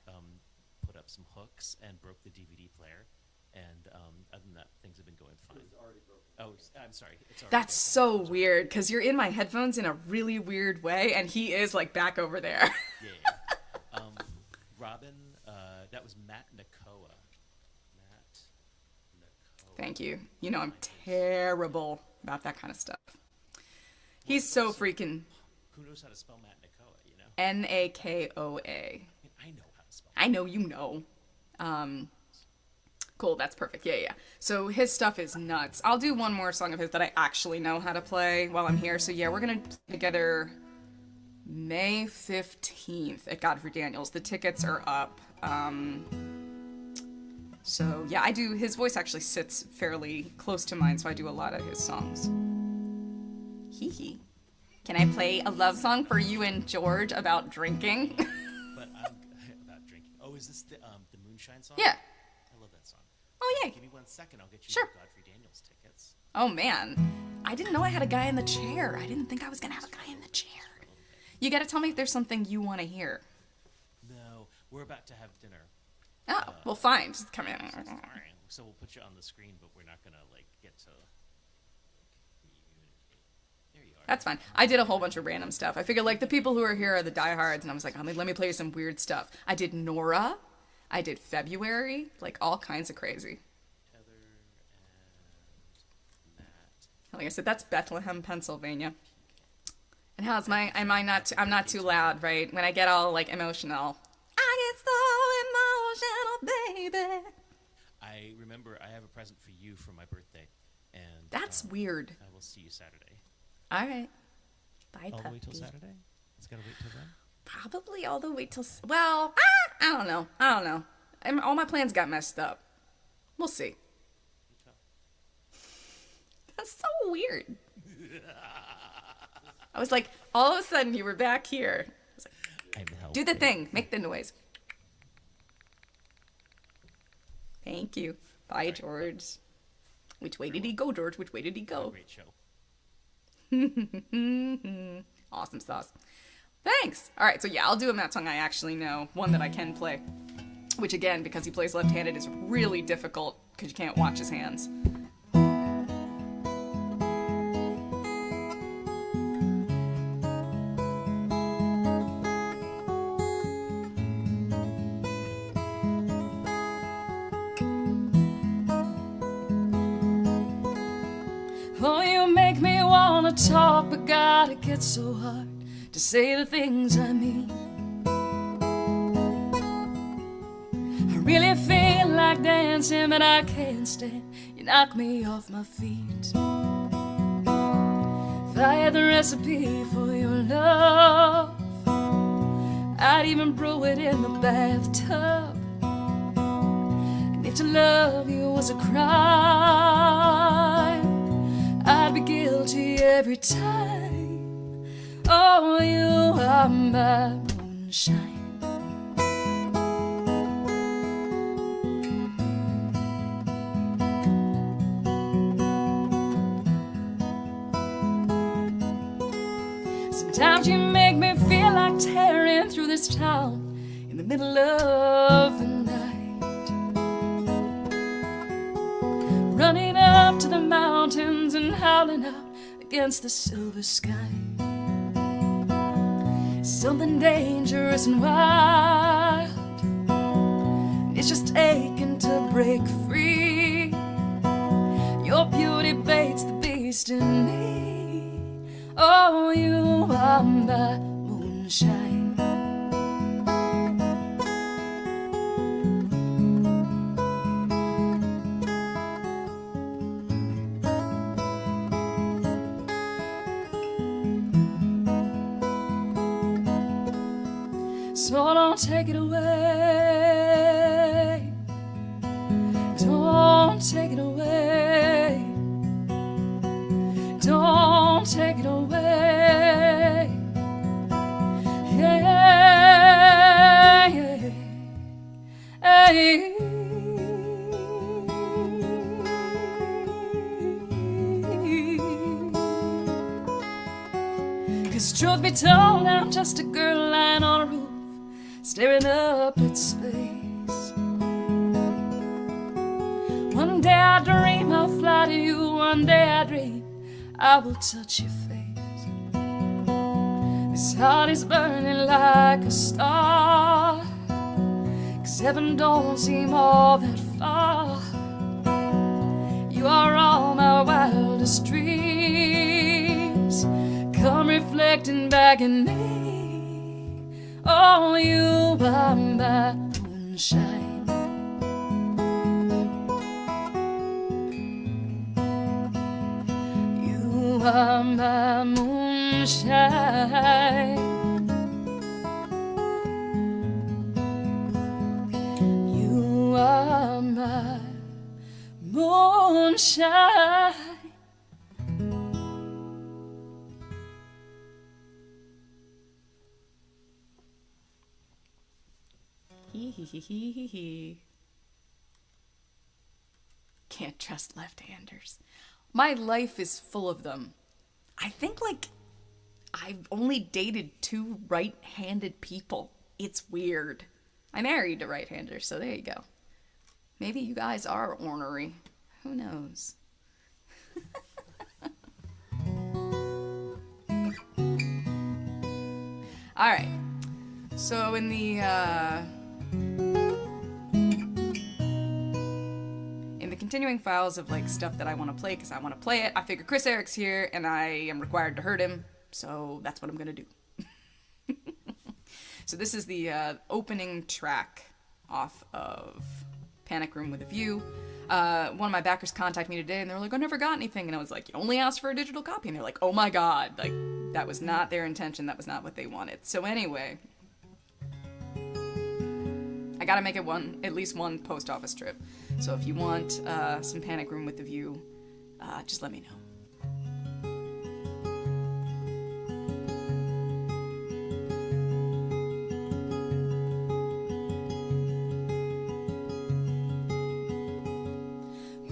put up some hooks and broke the DVD player. And other than that, things have been going fine. It's already broken. Oh, I'm sorry. It's already That's broken. so weird because you're in my headphones in a really weird way, and he is back over there. Yeah. Robin, that was Matt Nakoa. Matt Nakoa. Thank you. You know I'm terrible about that kind of stuff. He's so freaking Who knows how to spell Matt Nakoa, you know? Nakoa. I know how to spell I know you know. Cool, that's perfect. Yeah. So his stuff is nuts. I'll do one more song of his that I actually know how to play while I'm here. So yeah, we're gonna play together May 15th at Godfrey Daniels. The tickets are up. So yeah, I do. His voice actually sits fairly close to mine, so I do a lot of his songs. Hee hee. Can I play a love song for you and George about drinking? But I'm about drinking. Oh, is this the Moonshine song? Yeah. I love that song. Oh yay. Give me 1 second. I'll get you Sure. the Godfrey Daniels tickets. Oh man, I didn't know I had a guy in the chair. I didn't think I was gonna have a guy in the chair. You gotta tell me if there's something you want to hear. No, we're about to have dinner. Oh, well fine, just come in. So we'll put you on the screen, but we're not gonna get to communicate. There you are. That's fine. I did a whole bunch of random stuff. I figured the people who are here are the diehards, and I was like, let me play you some weird stuff. I did Nora, I did February, all kinds of crazy. Heather and Matt. Like I said, that's Bethlehem, Pennsylvania. And how's I'm not too loud, right? When I get all emotional. I get so emotional, baby. I remember I have a present for you for my birthday, and That's weird. I will see you Saturday. All right. Bye, All the way till puppy. Saturday? It's gotta wait till then. Probably all the way till... Well, I don't know. All my plans got messed up. We'll see. That's so weird. I was like, all of a sudden you were back here. I was like, I'm held do the thing. Make the noise. Thank you. Bye, George. Which way did he go, George? Which way did he go? Great show. Awesome sauce. Thanks. All right, so yeah, I'll do him that song I actually know, one that I can play. Which again, because he plays left-handed, is really difficult because you can't watch his hands. Oh, you make me wanna talk, but God, it gets so hard to say the things I mean. I really feel like dancing, but I can't stand. You knock me off my feet. If I had the recipe for your love, I'd even brew it in the bathtub. And if to love you was a crime, I'd be guilty every time. Oh, you are my moonshine. Sometimes you make me feel like tearing through this town in the middle of the night, running up to the mountains and howling out against the silver sky. Something dangerous and wild, it's just aching to break free. Your beauty baits the beast in me. Oh, you are my moonshine. So don't take it away. Don't take it away. Don't take it away. Yeah, yeah. Hey. 'Cause truth be told, I'm just a girl lying on a roof, staring up at space. One day I dream I'll fly to you. One day I dream I will touch your face. This heart is burning like a star, 'cause heaven don't seem all that far. You are all my wildest dreams, come reflecting back in me. Oh, you are my moonshine. You are my moonshine. You are my moonshine. Hee. Can't trust left-handers. My life is full of them. I think, like, I've only dated 2 right-handed people. It's weird. I married a right-hander, so there you go. Maybe you guys are ornery. Who knows? All right. So in the continuing files of like stuff that I want to play because I want to play it, I figure Chris Eric's here and I am required to hurt him, so that's what I'm gonna do. So this is the opening track off of Panic Room with a View. One of my backers contacted me today and they were like, I never got anything, and I was like, you only asked for a digital copy, and they're like, oh my god, like that was not their intention, that was not what they wanted. So anyway, I gotta make it at least one post office trip. So if you want some Panic Room with the View, just let me know.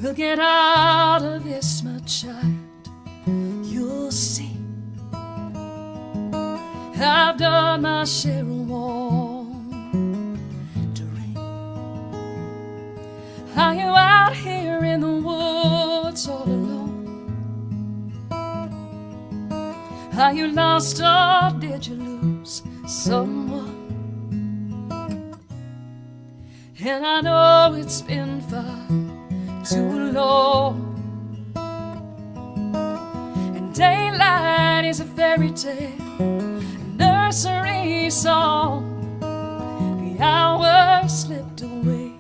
We'll get out of this, my child. You'll see. I've done my share of wandering. Are you out here in the woods all alone? Are you lost or did you lose someone? And I know it's been far too long, and daylight is a fairy tale, a nursery song. The hours slipped away,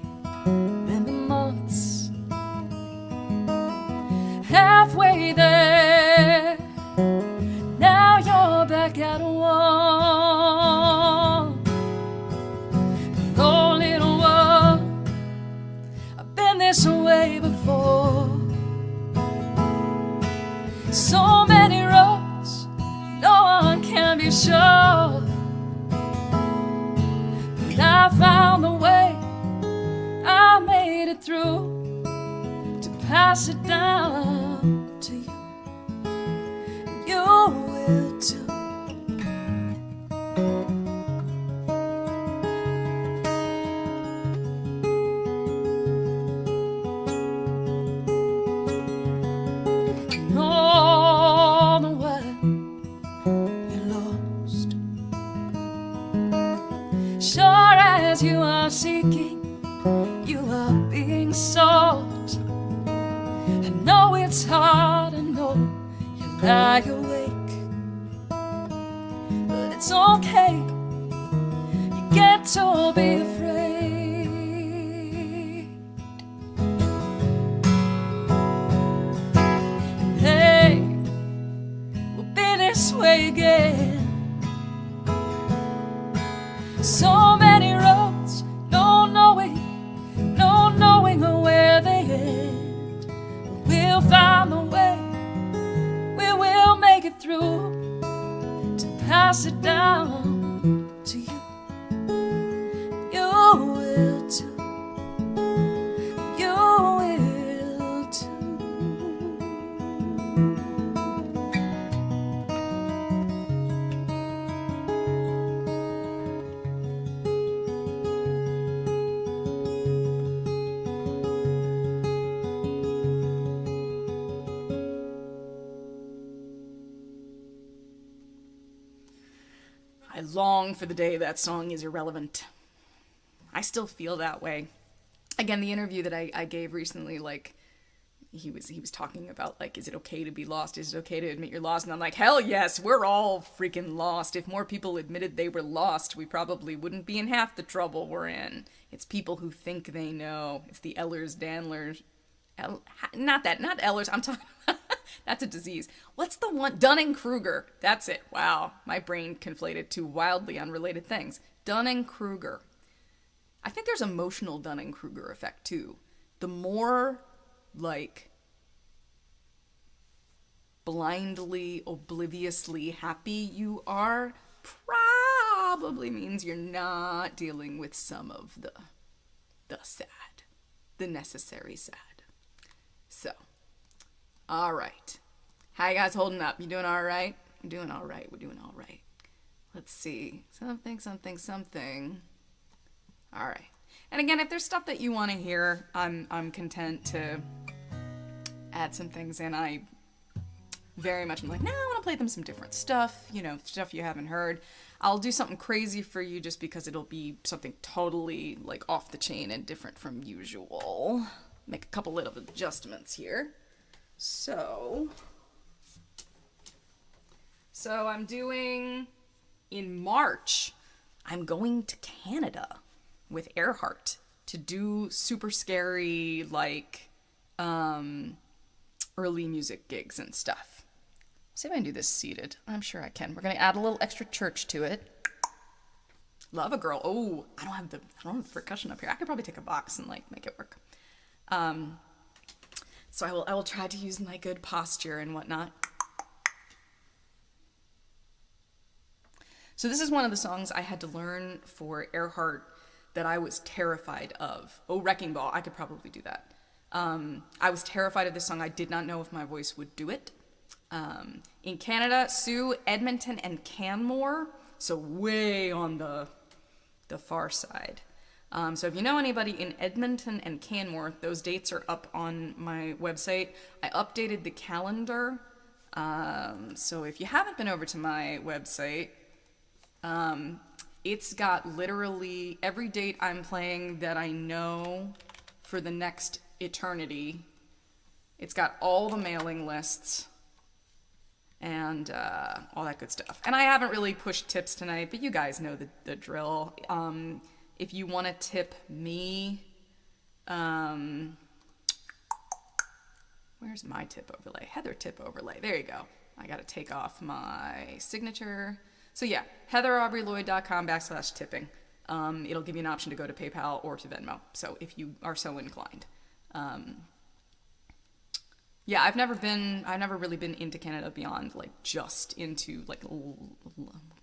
then the months. Halfway there, now you're back at one. Oh, little one, I've been this way before. So many roads, no one can be sure. But I found the way, I made it through to pass it down to you. You will too. All the while you're lost, sure as you are seeking, you are being sought. I know it's hard, I know you lie awake, but it's okay, you get to be afraid. And hey, we'll be this way again. So many roads, no knowing where they end. But we'll find the way, we will make it through to pass it down to you. You will too. You will too. I long for the day that song is irrelevant. I still feel that way. Again, the interview that I gave recently, like, he was talking about, like, is it okay to be lost? Is it okay to admit you're lost? And I'm like, hell yes, we're all freaking lost. If more people admitted they were lost, we probably wouldn't be in half the trouble we're in. It's people who think they know. It's the Ehlers-Danlers. Not Ehlers, I'm talking about, that's a disease. What's the one? Dunning-Kruger. That's it. Wow. My brain conflated two wildly unrelated things. Dunning-Kruger. I think there's emotional Dunning-Kruger effect too. The more, like, blindly, obliviously happy you are, probably means you're not dealing with some of the sad, the necessary sad. So, all right. How you guys holding up? You doing all right? We're doing all right. We're doing all right. Let's see. Something. All right. And again, if there's stuff that you want to hear, I'm content to add some things in. I very much am like, I want to play them some different stuff, stuff you haven't heard. I'll do something crazy for you just because it'll be something totally, like, off the chain and different from usual. Make a couple little adjustments here. So I'm doing, in March, I'm going to Canada with Earhart to do super scary, like, early music gigs and stuff. See if I can do this seated. I'm sure I can. We're going to add a little extra church to it. Love a girl. Oh, I don't have the percussion up here. I could probably take a box and, like, make it work. So I will try to use my good posture and whatnot. So this is one of the songs I had to learn for Earhart that I was terrified of. Oh, Wrecking Ball. I could probably do that. I was terrified of this song. I did not know if my voice would do it. In Canada, Sue, Edmonton, and Canmore, so way on the far side. So if you know anybody in Edmonton and Canmore, those dates are up on my website. I updated the calendar. So if you haven't been over to my website, it's got literally every date I'm playing that I know for the next eternity. It's got all the mailing lists and all that good stuff. And I haven't really pushed tips tonight, but you guys know the drill. If you want to tip me, where's my tip overlay? Heather tip overlay. There you go. I got to take off my signature. So yeah, heatheraubreyloyd.com/tipping. It'll give you an option to go to PayPal or to Venmo. So if you are so inclined. Yeah, I've never really been into Canada beyond like just into like,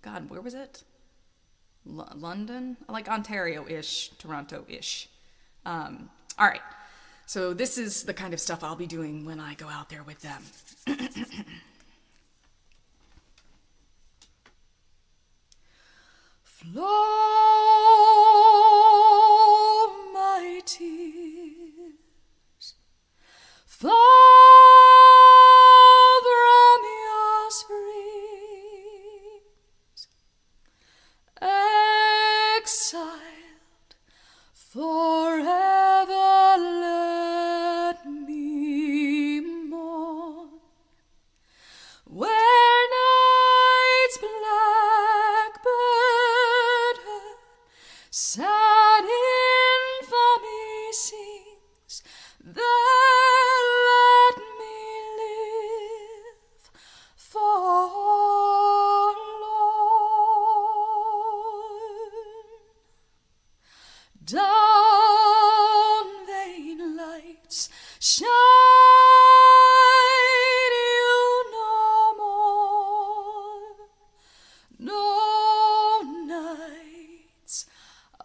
God, where was it? London? Like Ontario-ish, Toronto-ish. All right. So this is the kind of stuff I'll be doing when I go out there with them. Flow my tears, flow from your springs, exiled forever, let me mourn. Where night's blackbird sad infamy sings, there let me live forlorn. Down vain lights shine you no more. No nights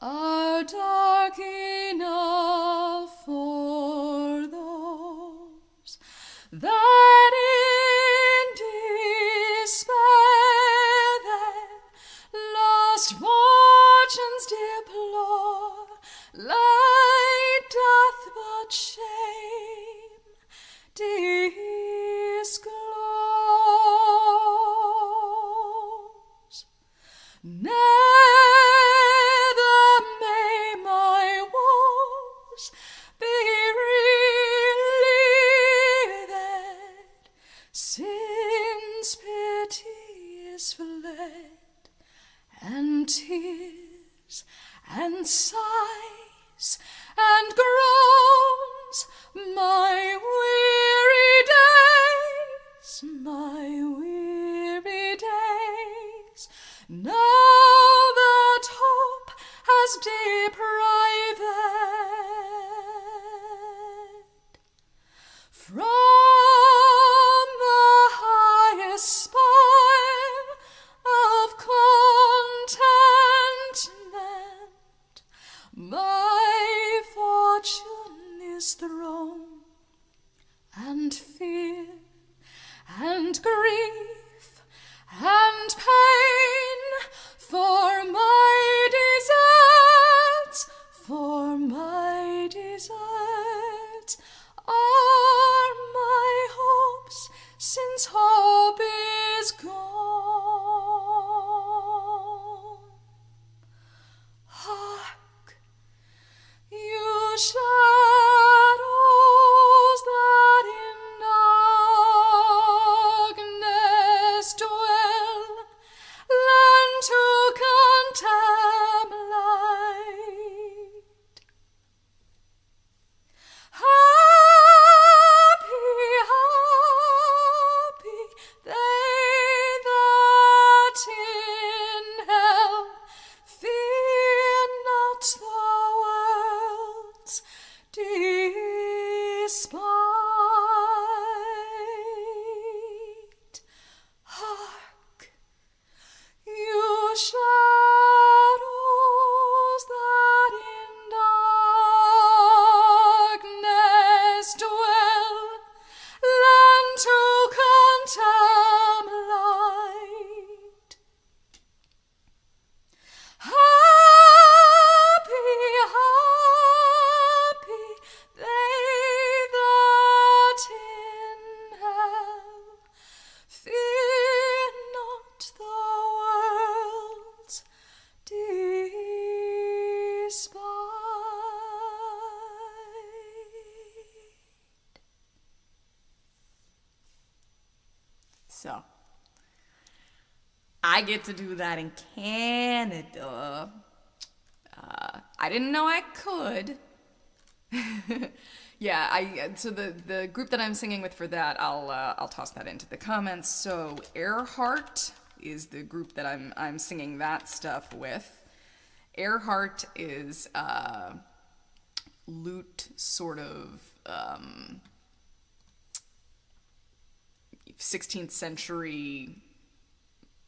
are dark enough for those that in despair their lost fortunes deplore. Light doth but shame disclose. Neither may my woes be relieved, since pity is fled, and tears and sighs and groans, my weary days, now that hope has deprived from the highest spire of contentment. My fortune is thrown, and fear and grief So I get to do that in Canada. I didn't know I could. Yeah, so the group that I'm singing with for that, I'll toss that into the comments. So Earhart is the group that I'm singing that stuff with. Earhart is lute sort of 16th century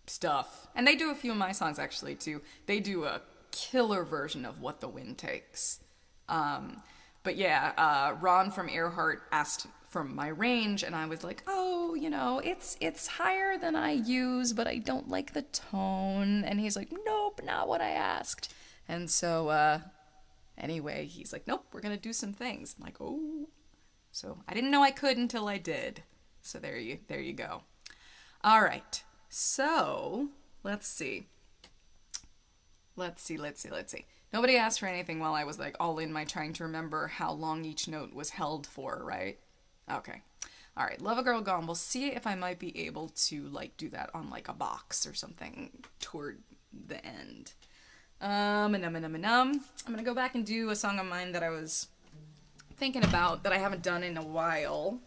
stuff, and they do a few of my songs actually too. They do a killer version of What the Wind Takes. But yeah, Ron from Earhart asked from my range, and I was like, oh, you know, it's higher than I use, but I don't like the tone. And he's like, nope, not what I asked. And so anyway, he's like, nope, we're gonna do some things. I'm like, oh. So I didn't know I could until I did. So there you go. All right. So let's see. Nobody asked for anything while I was like all in my trying to remember how long each note was held for, right? Okay. All right. Love a Girl Gone. We'll see if I might be able to like do that on like a box or something toward the end. I'm gonna go back and do a song of mine that I was thinking about that I haven't done in a while.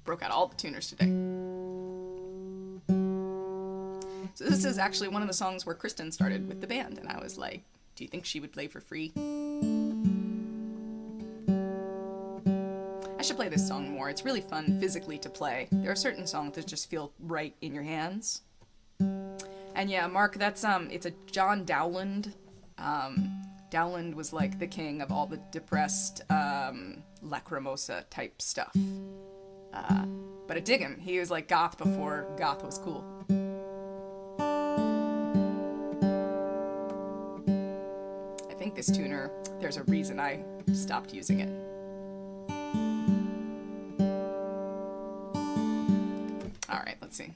Broke out all the tuners today. So this is actually one of the songs where Kristen started with the band, and I was like, do you think she would play for free? I should play this song more. It's really fun physically to play. There are certain songs that just feel right in your hands. And yeah, Mark, that's it's a John Dowland. Dowland was like the king of all the depressed Lacrimosa type stuff. But I dig him. He was like goth before goth was cool. I think this tuner, there's a reason I stopped using it. All right, let's see.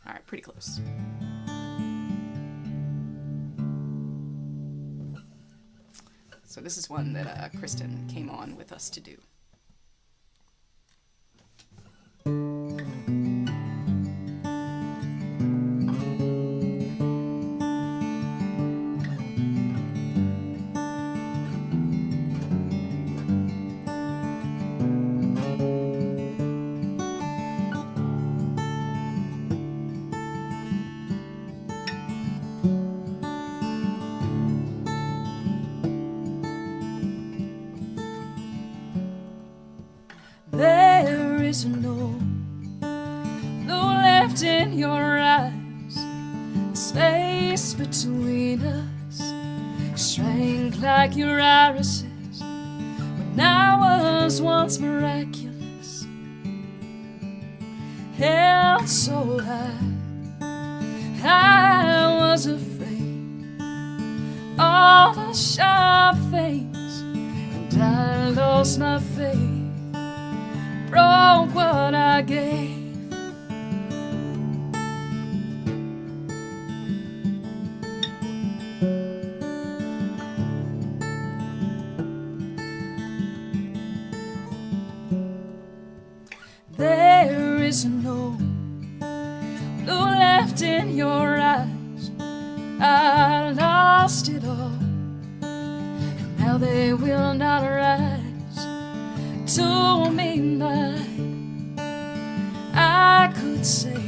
All right, pretty close. So this is one that Kristen came on with us to do. There is no left in your eyes. The space between us shrank like your irises when I was once miraculous, held so high I was afraid all the sharp things, and I lost my faith, broke what I gave. There is no blue left in your eyes. I lost it all, and now they will not rise to me mine. I could say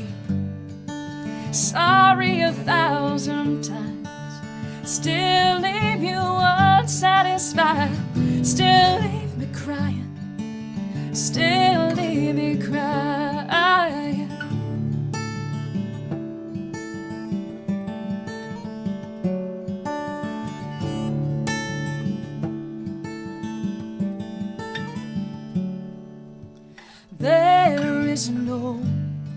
sorry 1,000 times, still leave you unsatisfied, still leave me crying, still leave me crying. There is no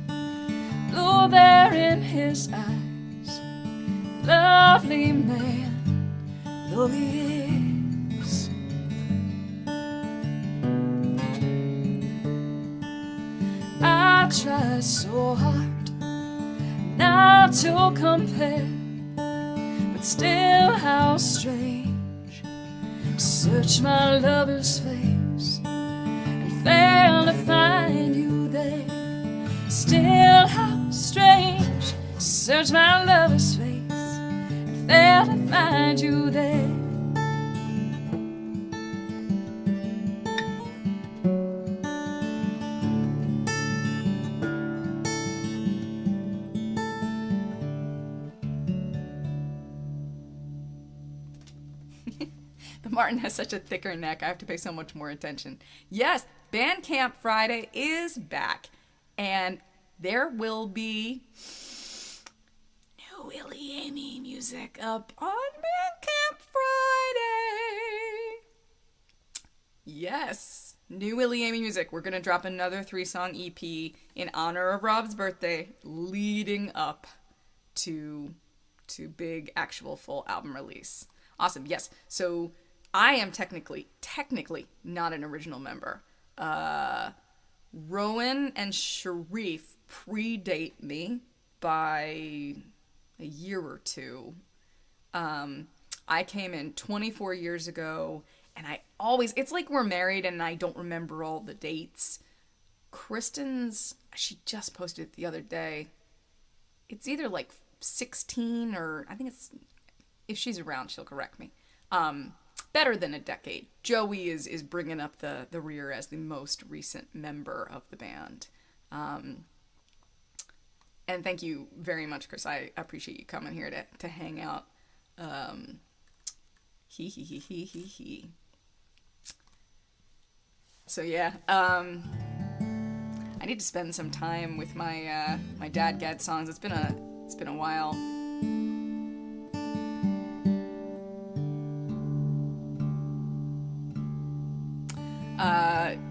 blue there in his eyes. Lovely man, though he is. I try so hard not to compare, but still how strange to search my lover's face and fail to find you there. Still how strange to search my lover's face and fail to find you there. The Martin has such a thicker neck. I have to pay so much more attention. Yes, Bandcamp Friday is back. And there will be new Willie Amy music up on Bandcamp Friday. Yes, new Willie Amy music. We're going to drop another 3-song EP in honor of Rob's birthday, leading up to big actual full album release. Awesome. Yes. So I am technically not an original member. Rowan and Sharif predate me by a year or two. I came in 24 years ago, and it's like we're married and I don't remember all the dates. Kristen's, she just posted it the other day. It's either like 16 or I think it's, if she's around, she'll correct me. Better than a decade. Joey is bringing up the rear as the most recent member of the band. And thank you very much, Chris. I appreciate you coming here to hang out. So yeah, I need to spend some time with my my Dad Gad songs. It's been a while.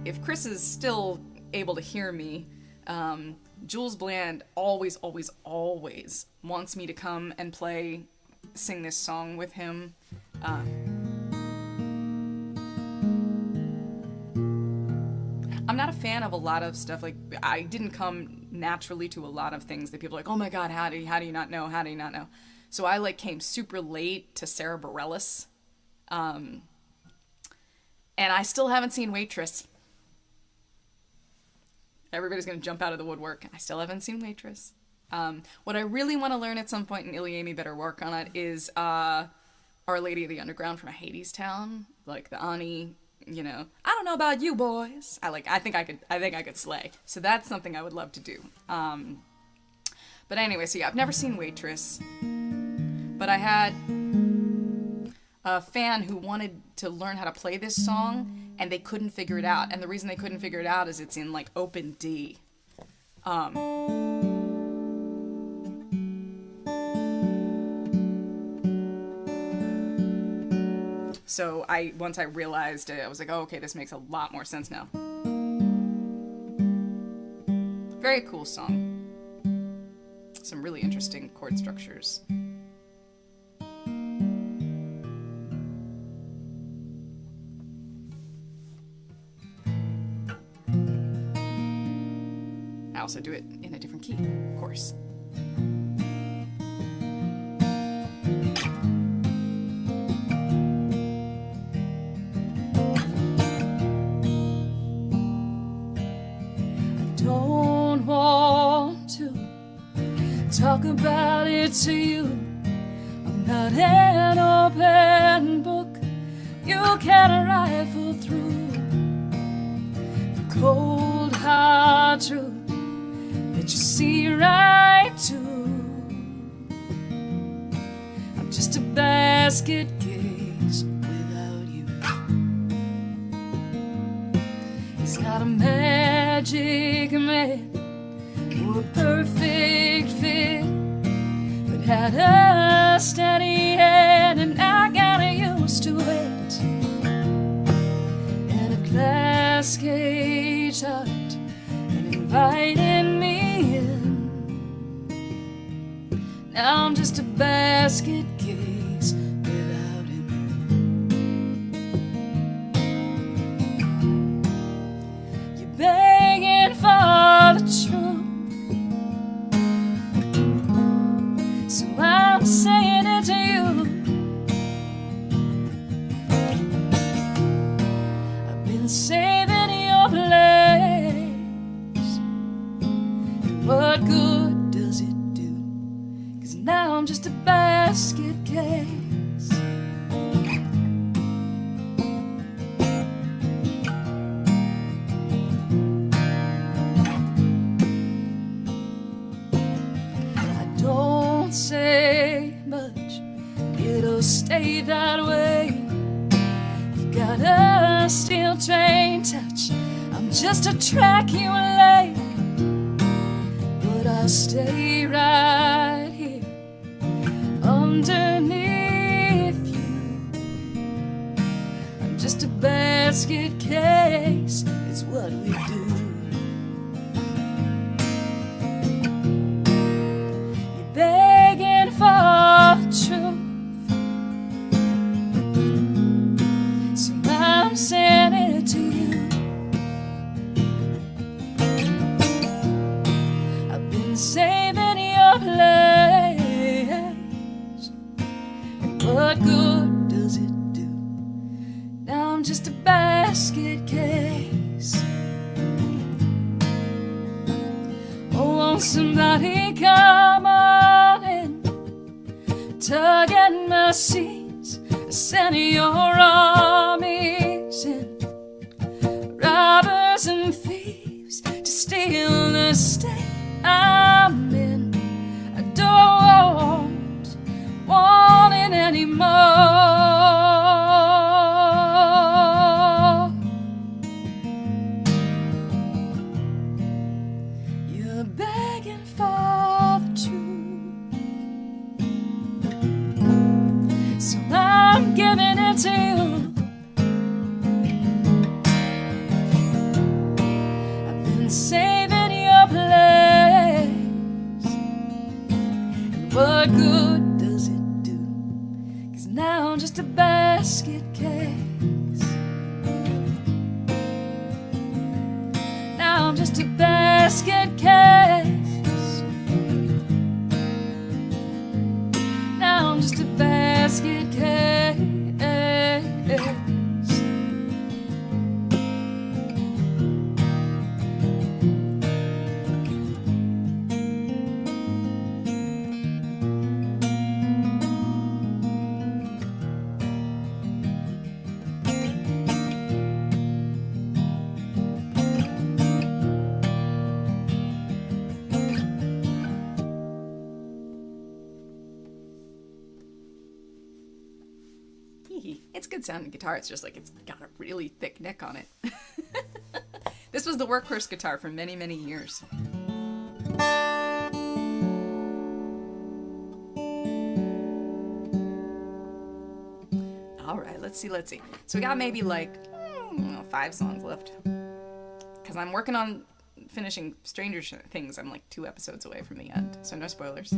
If Chris is still able to hear me, Jules Bland always wants me to come and sing this song with him. I'm not a fan of a lot of stuff. Like, I didn't come naturally to a lot of things that people are like, oh my God, how do you not know? So I came super late to Sarah Bareilles. And I still haven't seen Waitress. Everybody's going to jump out of the woodwork. I still haven't seen Waitress. What I really want to learn at some point, and Illy Amy better work on it, is Our Lady of the Underground from Hadestown. Like the Ani, I don't know about you boys. I think I could slay. So that's something I would love to do. But anyway, so yeah, I've never seen Waitress. But I had a fan who wanted to learn how to play this song, and they couldn't figure it out. And the reason they couldn't figure it out is it's in open D. So once I realized it, I was like, oh, okay, this makes a lot more sense now. Very cool song. Some really interesting chord structures. I also do it in a different key, of course. Don't want to talk about it to you. I'm not an open book you can rifle through. The cold hard truth that you see right to. I'm just a basket case without you. It's not a magic man or a perfect fit, but had a steady hand and I got used to it. And a glass cage heart and inviting me in. Now I'm just a basket case without him. You're begging for the truth, been saving your place. What good does it do? 'Cause now I'm just a basket case. I don't say much, it'll stay that way. You've got a steel train touch, I'm just a track you lay. But I'll stay right here underneath you. I'm just a basket case, it's what we do. You're begging for the truth, so I'm sending it to you. I've been saving your place, and what good does it do? Now I'm just a basket case. Oh, won't somebody come on in, tug at my seams, send your armies in, robbers and thieves, to steal the state I'm in. I don't want it anymore. You're begging for the truth, so I'm giving it to you. I've been saving your place, and what good does it do? 'Cause now I'm just a basket case. Now I'm just a basket case. Now I'm just a basket case. It's good sounding guitar. It's just like it's got a really thick neck on it. This was the workhorse guitar for many, many years. All right, let's see. So we got maybe like 5 songs left. Because I'm working on finishing Stranger Things. I'm like 2 episodes away from the end, so no spoilers.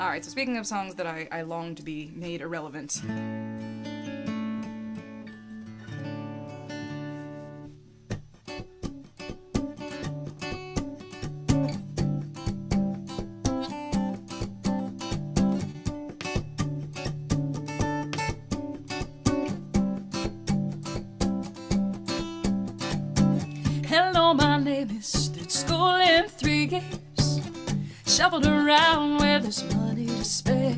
Alright, so speaking of songs that I long to be made irrelevant. Hello, my name is stood school in 3 games, shuffled around where there's money to spare.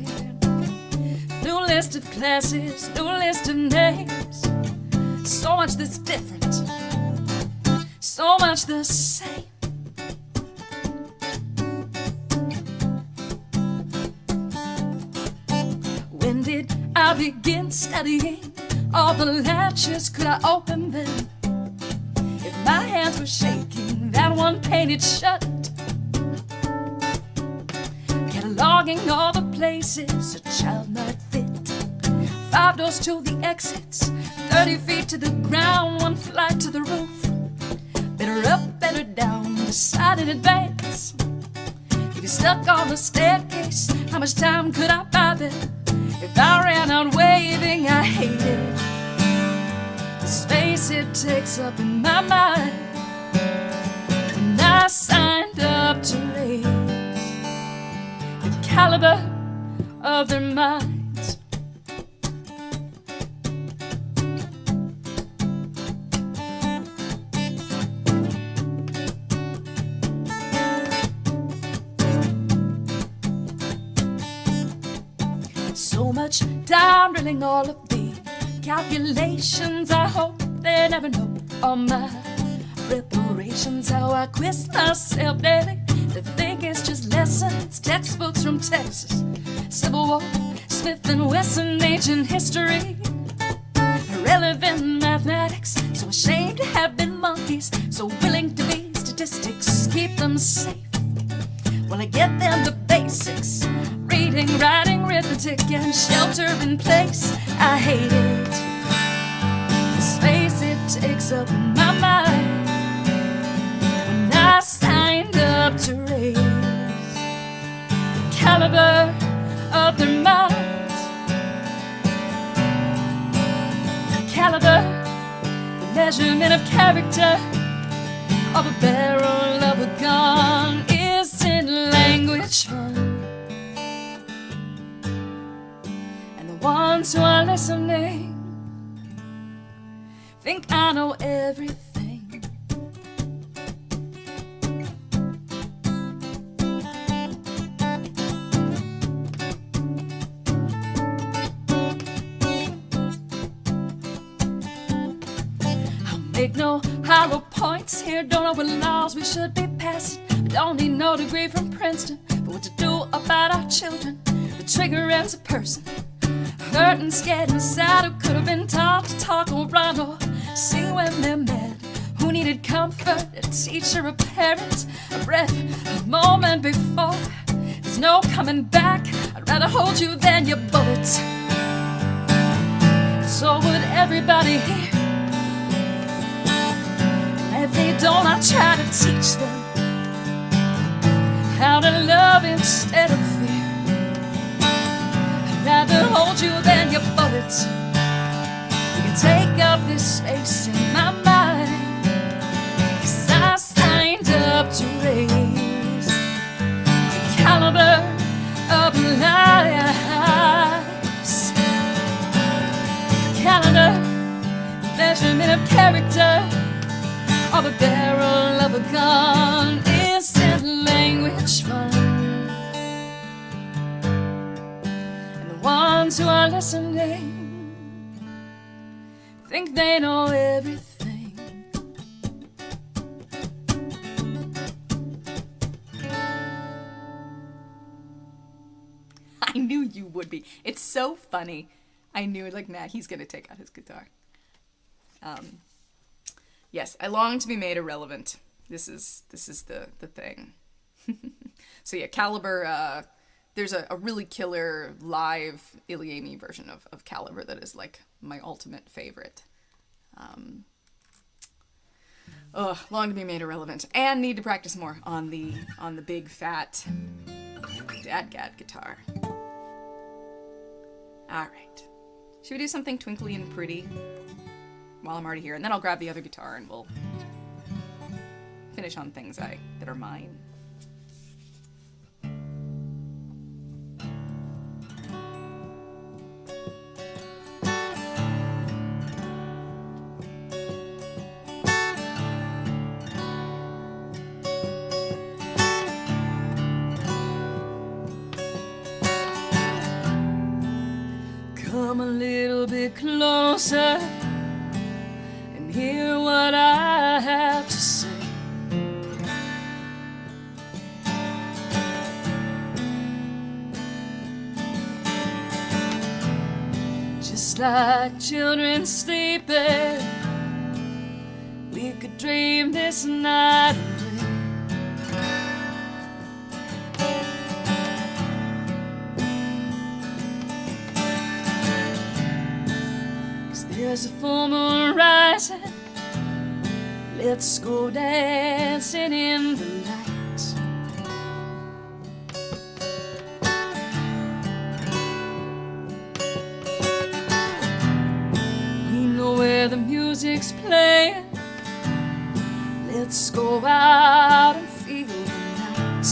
New list of classes, new list of names, so much that's different, so much the same. When did I begin studying? All the latches, could I open them? If my hands were shaking, that one painted shut, cataloging all the places a child might fit. 5 doors to the exits, 30 feet to the ground, 1 flight to the roof. Better up, better down, decide in advance. If you're stuck on the staircase, how much time could I buy them? If I ran out waving, I hated the space space it takes up in my mind when I signed up to raise the caliber of their minds. So much time drilling all of the calculations. I hope they never know all my preparations. How I quiz myself daily to think it's just lessons, textbooks from Texas, Civil War, Smith and Wesson, ancient history, irrelevant mathematics. So ashamed to have been monkeys, so willing to be statistics. Keep them safe while I get them the basics. Reading, writing, arithmetic, and shelter in place. I hate it. The space it takes up in my mind when I signed up to raise the caliber of their minds. Caliber, the measurement of character of a barrel of a gun. Isn't language fun? Ones who are listening think I know everything. I'll make no hollow points here. Don't know what laws we should be passing. We don't need no degree from Princeton for what to do about our children. The trigger ends a person hurt and scared inside, who could have been taught to talk or run or sing when they're mad, who needed comfort, a teacher, a parent, a breath, a moment before. There's no coming back. I'd rather hold you than your bullets. So would everybody here. And if they don't, I'll try to teach them how to love instead of fear. Rather hold you than your bullets. You can take up this space in my mind, 'cause I signed up to raise the caliber of lives. Calendar, the measurement of character of a barrel of a gun. Instant language fun. Ones who are listening think they know everything. I knew you would be. It's so funny. I knew it. Like, nah, he's gonna take out his guitar. Yes, I long to be made irrelevant. This is the thing. So yeah, Caliber. There's a really killer live Iliami version of Caliber that is like my ultimate favorite. Long to be made irrelevant, and need to practice more on the big fat Dadgad guitar. All right, should we do something twinkly and pretty while I'm already here, and then I'll grab the other guitar and we'll finish on things that are mine. Come a little bit closer and hear what I have to say. Just like children sleeping, we could dream this night away. There's a full moon rising. Let's go dancing in the light. We know where the music music's playing, let's go out and feel the night.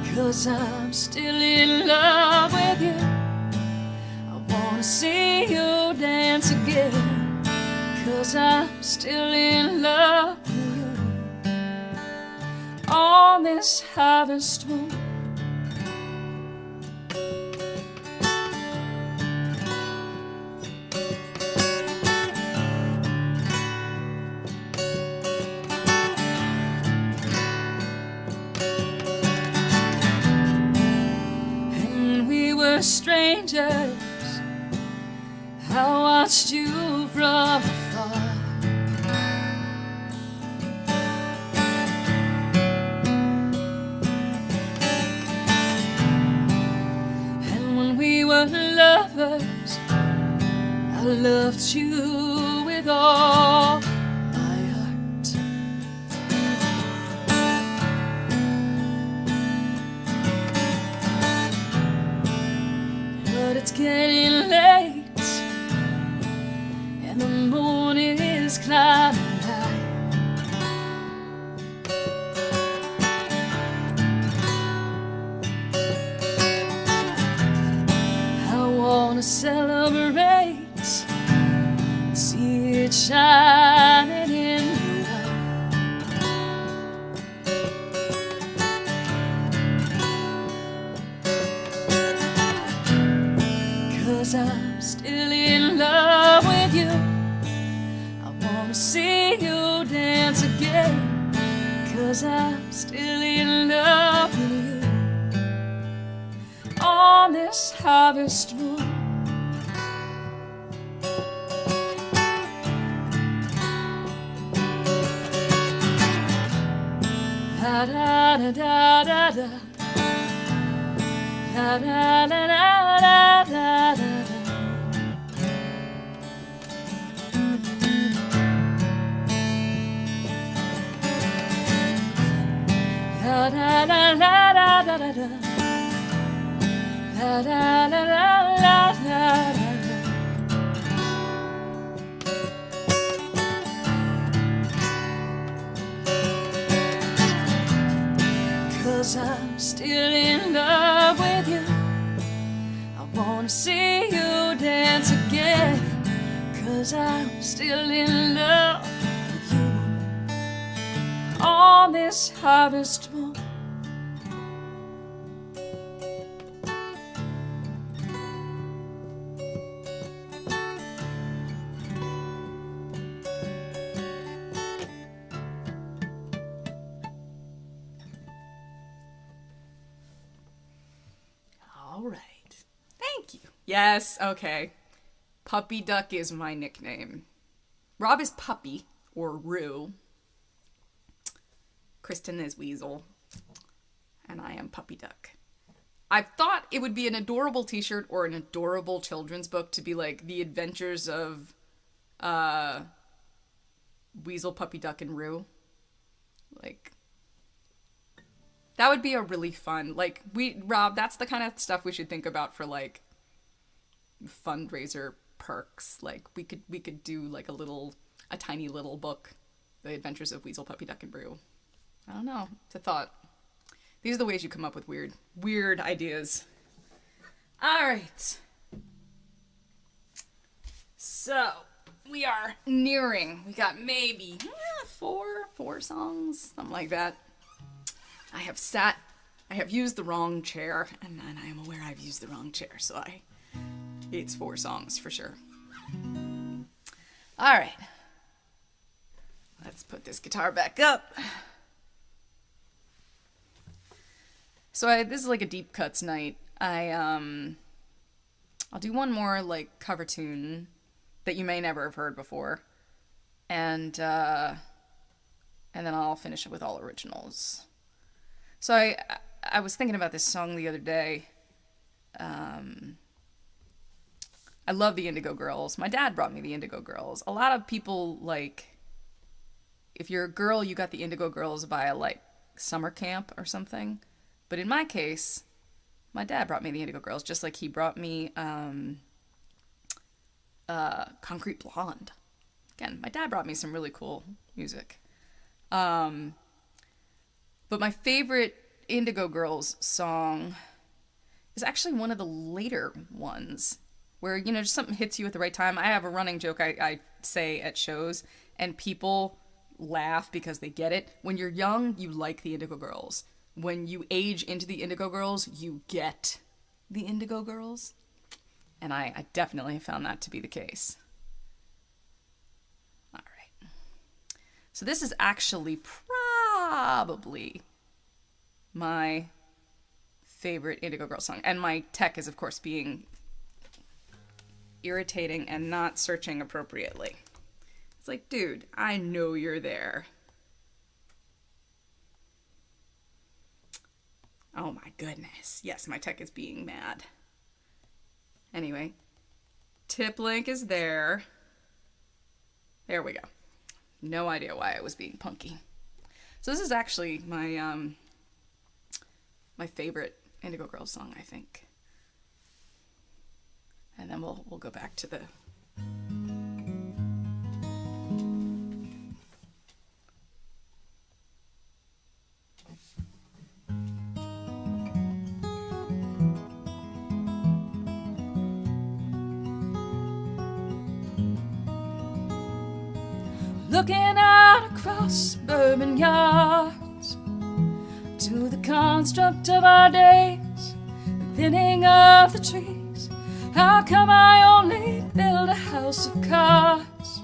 'Cause I'm still in love with you. I wanna see you dance again. 'Cause I'm still in love with you. On this harvest moon, strangers, I watched you from afar. And when we were lovers, I loved you with all my heart. But it's getting late, and the moon is climbing high. I wanna celebrate, see it shining in the light. 'Cause I'm still in love with you. I wanna see you dance again. 'Cause I'm still in love with you. On this harvest moon, da da da da da da. Da da da da da da da. Da da da da da da da. Da da da da da da. 'Cause I'm still in love with you. I wanna see you dance again. 'Cause I'm still in love with you. On this harvest moon, All right. Thank you. Yes, okay. Puppy Duck is my nickname. Rob is Puppy, or Roo. Kristen is Weasel. And I am Puppy Duck. I thought it would be an adorable t-shirt or an adorable children's book to be like The Adventures of Weasel, Puppy Duck, and Roo. Like, that would be a really fun, like, Rob, that's the kind of stuff we should think about for, like, fundraiser perks. Like, we could do, like, a tiny little book, The Adventures of Weasel, Puppy, Duck, and Roo. I don't know. It's a thought. These are the ways you come up with weird ideas. All right. So, we are nearing. We got maybe four songs, something like that. I have used the wrong chair, and I am aware I've used the wrong chair, so it's 4 songs for sure. All right. Let's put this guitar back up. So this is like a deep cuts night. I'll do one more like cover tune that you may never have heard before, and then I'll finish it with all originals. So I was thinking about this song the other day. I love the Indigo Girls. My dad brought me the Indigo Girls. A lot of people, like, if you're a girl, you got the Indigo Girls by like summer camp or something. But in my case, my dad brought me the Indigo Girls, just like he brought me Concrete Blonde. Again, my dad brought me some really cool music. But my favorite Indigo Girls song is actually one of the later ones where, you know, just something hits you at the right time. I have a running joke I say at shows, and people laugh because they get it. When you're young, you like the Indigo Girls. When you age into the Indigo Girls, you get the Indigo Girls. And I definitely found that to be the case. All right. So this is actually probably my favorite Indigo Girls song. And my tech is, of course, being irritating and not searching appropriately. It's like, dude, I know you're there. Oh my goodness. Yes, my tech is being mad. Anyway, tip link is there. There we go. No idea why I was being punky. So this is actually my my favorite Indigo Girls song, I think. And then we'll go back to the looking out across suburban yards to the construct of our days, the thinning of the trees. How come I only build a house of cards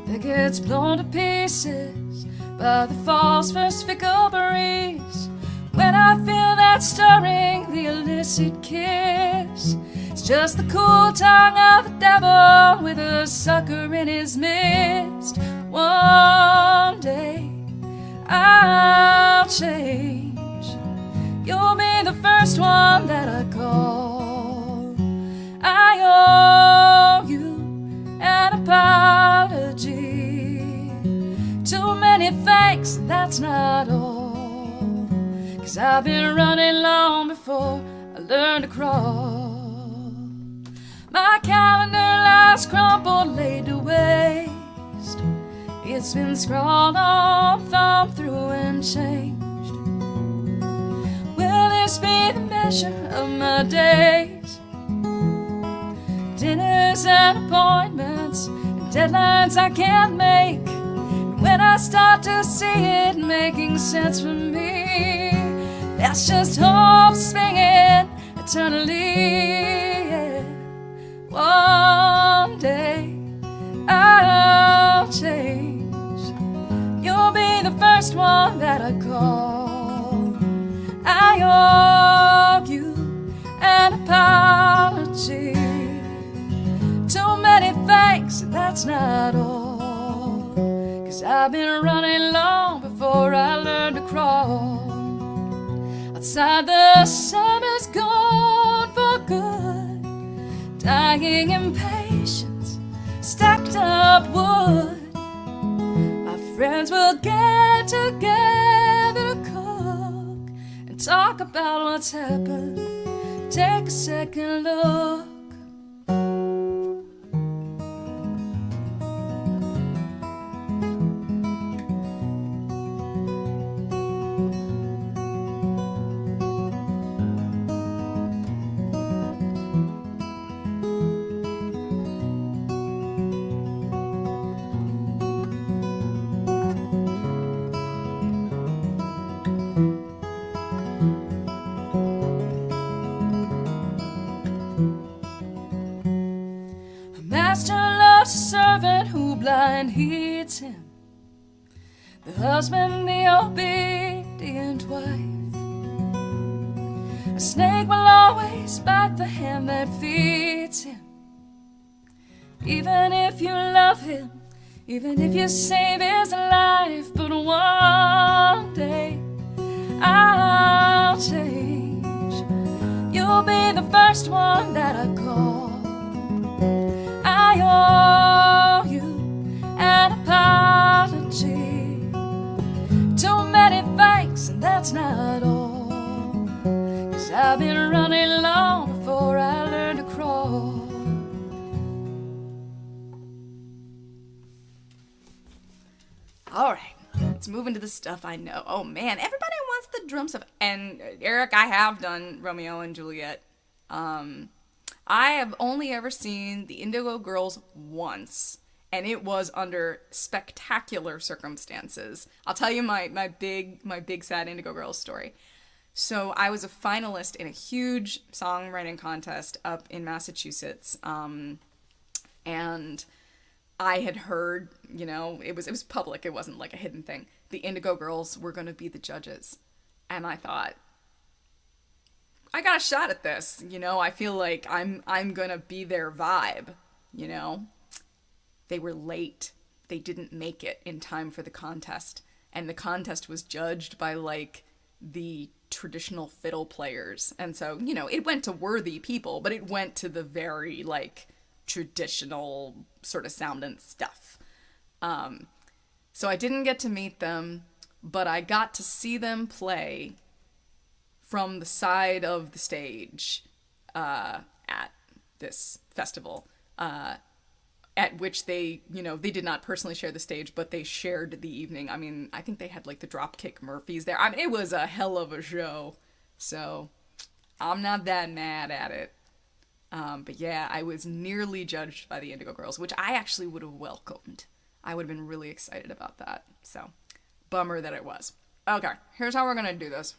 that gets blown to pieces by the fall's first fickle breeze? When I feel that stirring, the illicit kiss, it's just the cool tongue of the devil with a sucker in his midst. One day I'll change. You'll be the first one that I call. I owe you an apology. Too many thanks, that's not all. 'Cause I've been running long before I learned to crawl. My calendar lies crumpled, laid to waste. It's been scrawled on, thumbed through and changed. Will this be the measure of my days? Dinners and appointments and deadlines I can't make. And when I start to see it making sense for me, that's just hope swinging eternally. Yeah. One day I'll change. You'll be the first one that I call. I owe you an apology. Too many thanks, and that's not all. 'Cause I've been running long before I learned to crawl. Outside the summer's gone for good, dying impatience, stacked up wood. My friends will get together to cook and talk about what's happened. Take a second look. Blind heeds him, the husband, the obedient wife. A snake will always bite the hand that feeds him. Even if you love him, even if you save his life. But one day I'll change. You'll be the first one that I call. I owe you an apology. Too many thanks, and that's not all. 'Cause 'cause I've been running long before I learned to crawl. All right, let's move into the stuff I know. Oh man, everybody wants the drum stuff. And Eric, I have done Romeo and Juliet. I have only ever seen the Indigo Girls once, and it was under spectacular circumstances. I'll tell you my big sad Indigo Girls story. So I was a finalist in a huge songwriting contest up in Massachusetts, and I had heard, you know, it was public. It wasn't like a hidden thing. The Indigo Girls were going to be the judges, and I thought, I got a shot at this. You know, I feel like I'm going to be their vibe. You know, they were late. They didn't make it in time for the contest, and the contest was judged by like the traditional fiddle players, and so, you know, it went to worthy people, but it went to the very like traditional sort of sounding stuff. So I didn't get to meet them, but I got to see them play from the side of the stage at this festival, at which they, you know, they did not personally share the stage, but they shared the evening. I mean, I think they had like the Dropkick Murphys there. I mean, it was a hell of a show, so I'm not that mad at it. But yeah, I was nearly judged by the Indigo Girls, which I actually would have welcomed. I would have been really excited about that. So, bummer that it was. Okay, here's how we're gonna do this.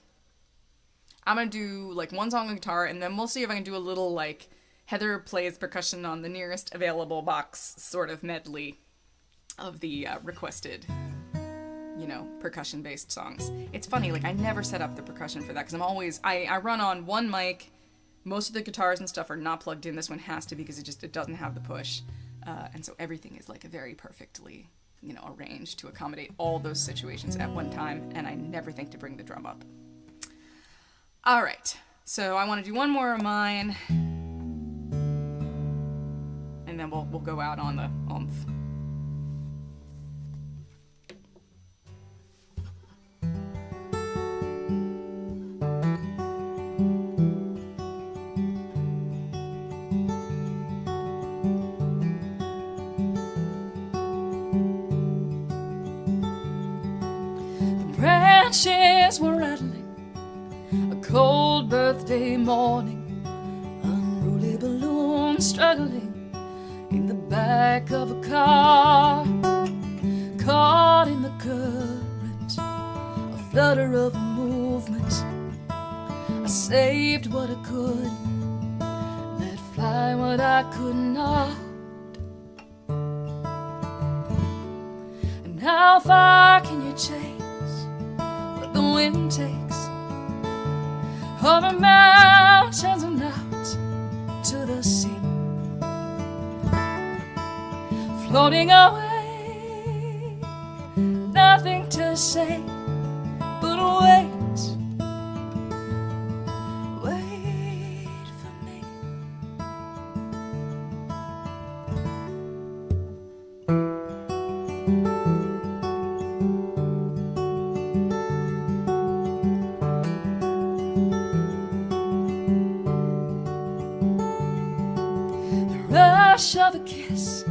I'm gonna do like one song on guitar, and then we'll see if I can do a little like Heather plays percussion on the nearest available box sort of medley of the requested, you know, percussion-based songs. It's funny, like I never set up the percussion for that because I'm always, I run on one mic. Most of the guitars and stuff are not plugged in. This one has to because it doesn't have the push. And so everything is like very perfectly, you know, arranged to accommodate all those situations at one time. And I never think to bring the drum up. All right. So I want to do one more of mine. And then we'll go out on the oomph. Branches were rattling, a cold birthday morning, unruly balloon struggling in the back of a car, caught in the current, a flutter of movement. I saved what I could, let fly what I could not. And how far can you chase the wind takes over mountains and out to the sea, floating away, nothing to say but wait, wait for me. Rush of a kiss,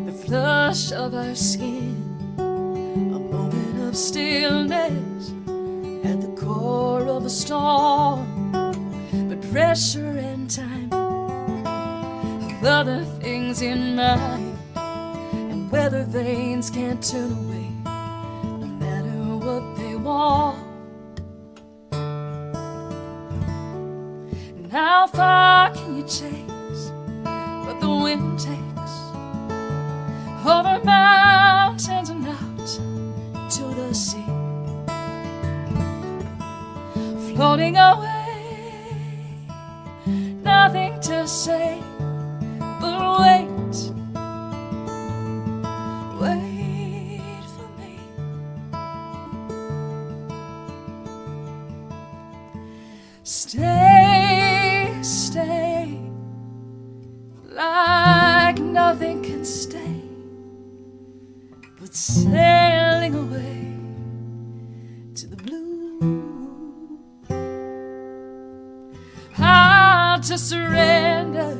the flush of our skin, a moment of stillness at the core of a storm, but pressure and time have other things in mind, and weather vanes can't turn away no matter what they want. And how far can you chase what the wind takes over mountains and out to the sea, floating away, nothing to say but wait, wait for me. Stay, stay, like nothing can stay, but sailing away to the blue. hard to surrender,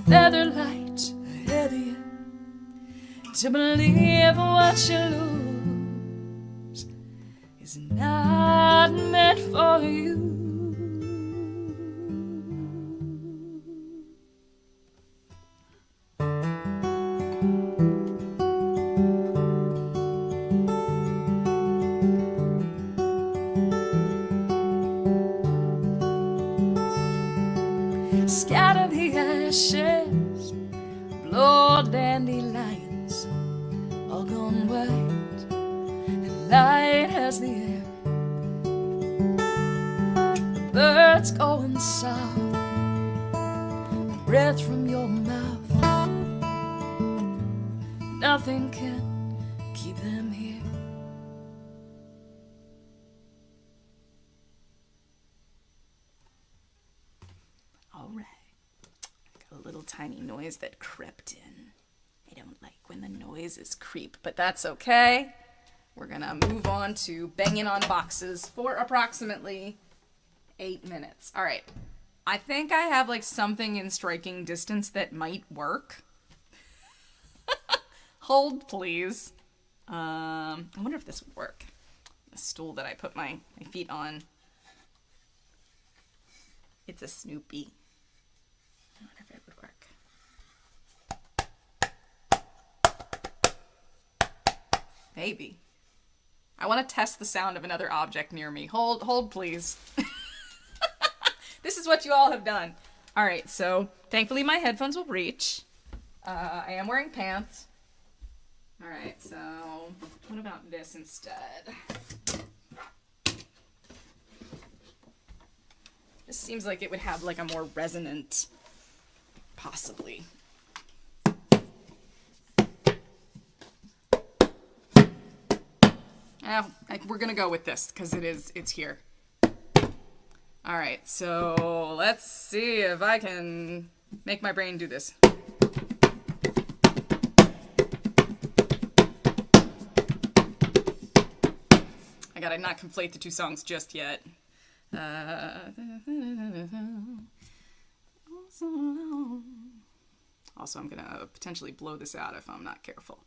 feather light, heavier, to believe what you lose is not meant for you. Scatter the ashes, blow dandelions, all gone white and light as the air. The birds going south, the breath from your mouth, nothing can keep them here. All right. Got a little tiny noise that crept in. I don't like when the noises creep, but that's okay. We're gonna move on to banging on boxes for approximately 8 minutes. All right. I think I have like something in striking distance that might work. Hold, please. I wonder if this would work. The stool that I put my feet on. It's a Snoopy. I wonder if it would work. Maybe. I want to test the sound of another object near me. Hold, please. This is what you all have done. All right, so thankfully my headphones will reach. I am wearing pants. All right, so what about this instead? This seems like it would have like a more resonant, possibly. We're gonna go with this because it's here. All right, so let's see if I can make my brain do this. I gotta not conflate the two songs just yet. Also, I'm gonna potentially blow this out if I'm not careful.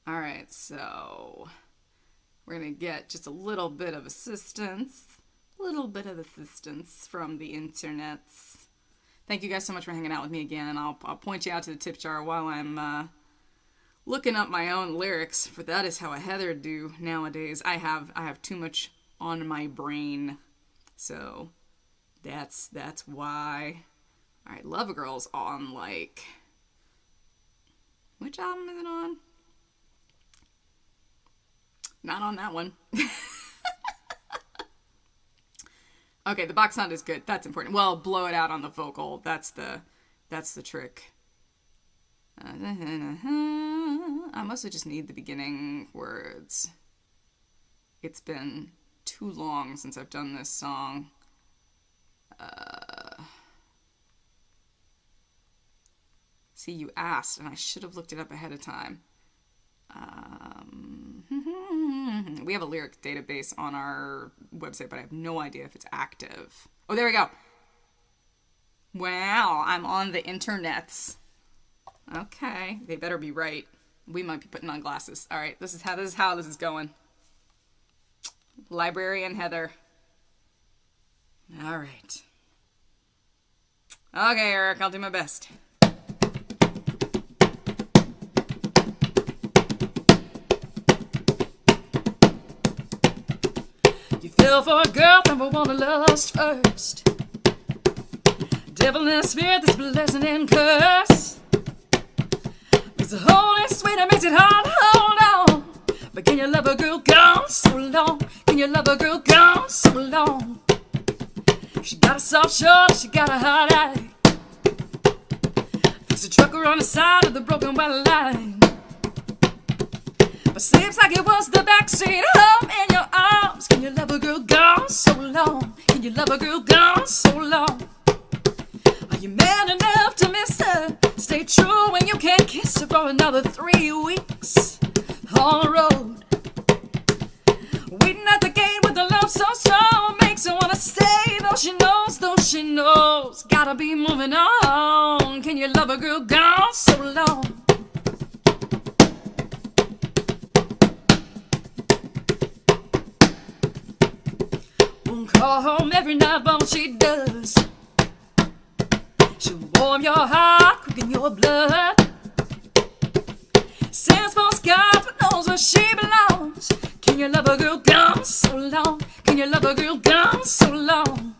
All right, so we're gonna get just a little bit of assistance from the internets. Thank you guys so much for hanging out with me again. I'll point you out to the tip jar while I'm looking up my own lyrics, for that is how a Heather do nowadays. I have too much on my brain, so that's why. All right, Love Girl's on like, which album is it on? Not on that one. Okay, the box sound is good. That's important. Well, blow it out on the vocal. That's the trick. I mostly just need the beginning words. It's been too long since I've done this song. See, you asked, and I should have looked it up ahead of time. We have a lyric database on our website, but I have no idea if it's active. Oh, there we go. Wow, I'm on the internets. Okay, they better be right. We might be putting on glasses. All right, this is how this is going. Librarian Heather. All right. Okay, Eric, I'll do my best. You fell for a girl from a woman lost first. Devil and spirit that's blessing and curse. Makes the holy sweet and makes it hard to hold on. But can you love a girl gone so long? Can you love a girl gone so long? She got a soft shoulder, she got a hard eye. Fix a trucker on the side of the broken white line. But seems like it was the backseat home in your arms. Can you love a girl gone so long? Can you love a girl gone so long? Are you man enough to miss her? Stay true when you can't kiss her for another 3 weeks on the road. Waiting at the gate with a love so strong makes makes her wanna stay, though she knows, gotta be moving on. Can you love a girl gone so long? Won't call home every night, but when she does, she'll warm your heart, quicken your blood. Sends postcards, but knows where she belongs. Can you love a girl gone so long? Can you love a girl gone so long?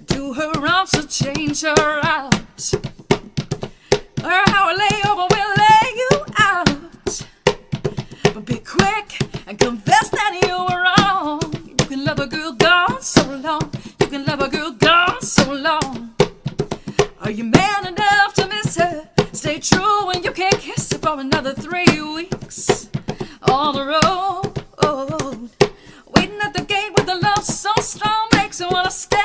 Do her wrong, she'll change her out. Her how a layover will lay you out. But be quick and confess that you were wrong. You can love a girl gone so long. You can love a girl gone so long. Are you man enough to miss her? Stay true when you can't kiss her for another 3 weeks. On the road, waiting at the gate with a love so strong makes her wanna stay.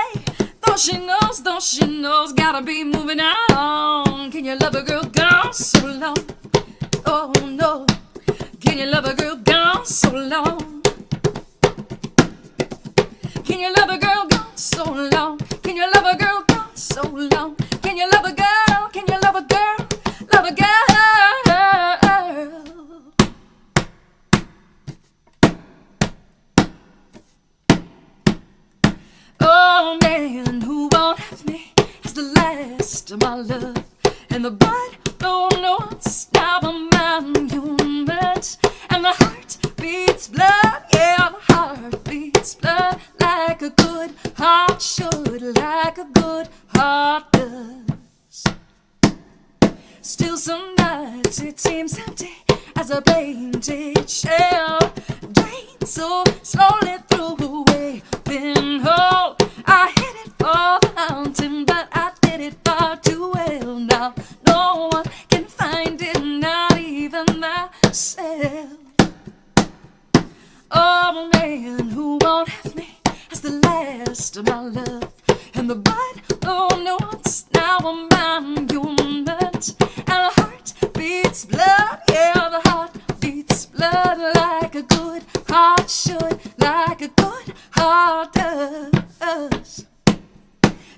Though she knows, gotta be moving on. Can you love a girl gone so long? Oh no, can you love a girl gone so long? Can you love a girl gone so long? Can you love a girl gone so long? Can you love a girl? Can you love a girl? Love a girl. Oh man, who won't have me is the last of my love. And the bud, oh no, it's now a man you met. And the heart beats blood, yeah, the heart beats blood like a good heart should, like a good heart does. Still some nights it seems empty as a painted shell drains so slowly through a waving hole. I hit it for the mountain, but I did it far too well. Now no one can find it, not even myself. Oh man, who won't have me as the last of my love. And the bud, oh no, it's now a man you met. And the heart beats blood, yeah, the heart beats blood like a good heart should, like a good heart does.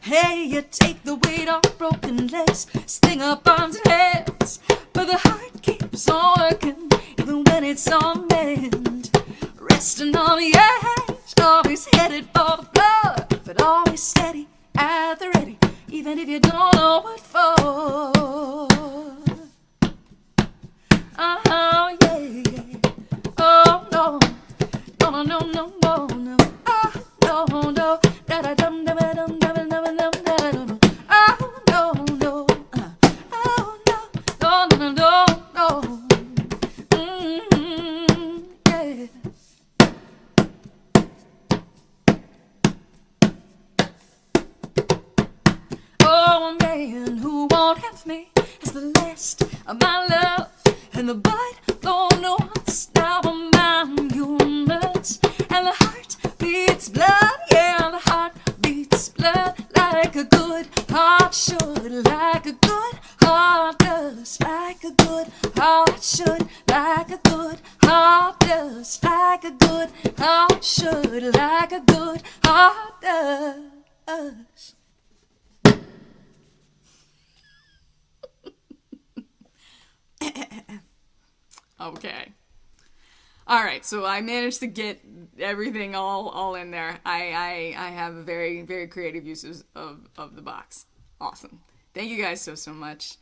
Hey, you take the weight off broken legs, sting up arms and hands, but the heart keeps on working even when it's on mend. Resting on the edge, always headed for the blood, but always steady at the ready, even if you don't know what for. Oh yeah, yeah. Oh no, no, no, no, no, no, oh no, no, da da dum dum dum dum dum dum da dum. Oh no, no, oh no, no, no, no, no. Yeah. Oh man, who won't have me is the last of my love. And the bud, oh no, it's now a man you met. And the heart beats blood, yeah, the heart beats blood like a good heart should, like a good heart does, like a good heart should, like a good heart does, like a good heart should, like a good heart does. Okay. All right, so I managed to get everything all in there. I have very, very creative uses of the box. Awesome. Thank you guys so much.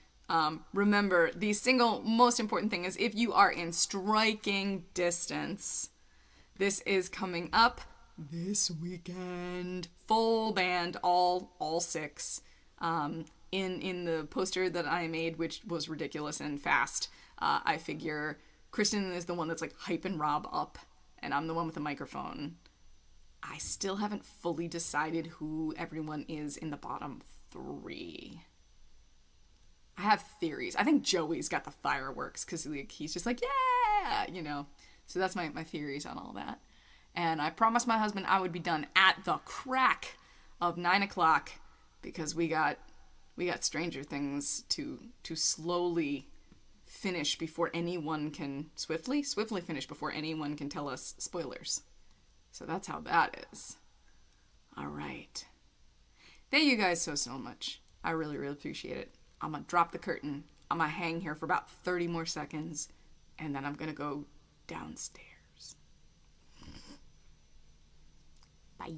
Remember, the single most important thing is if you are in striking distance, this is coming up this weekend. Full band, all 6. In the poster that I made, which was ridiculous and fast, I figure Kristen is the one that's like hyping Rob up, and I'm the one with the microphone. I still haven't fully decided who everyone is in the bottom 3. I have theories. I think Joey's got the fireworks because like, he's just like, yeah, you know. So that's my theories on all that. And I promised my husband I would be done at the crack of 9 o'clock because we got Stranger Things to slowly finish before anyone can swiftly finish before anyone can tell us spoilers. So that's how that is. All right. Thank you guys so much. I really appreciate it. I'm going to drop the curtain. I'm going to hang here for about 30 more seconds, and then I'm going to go downstairs. Bye.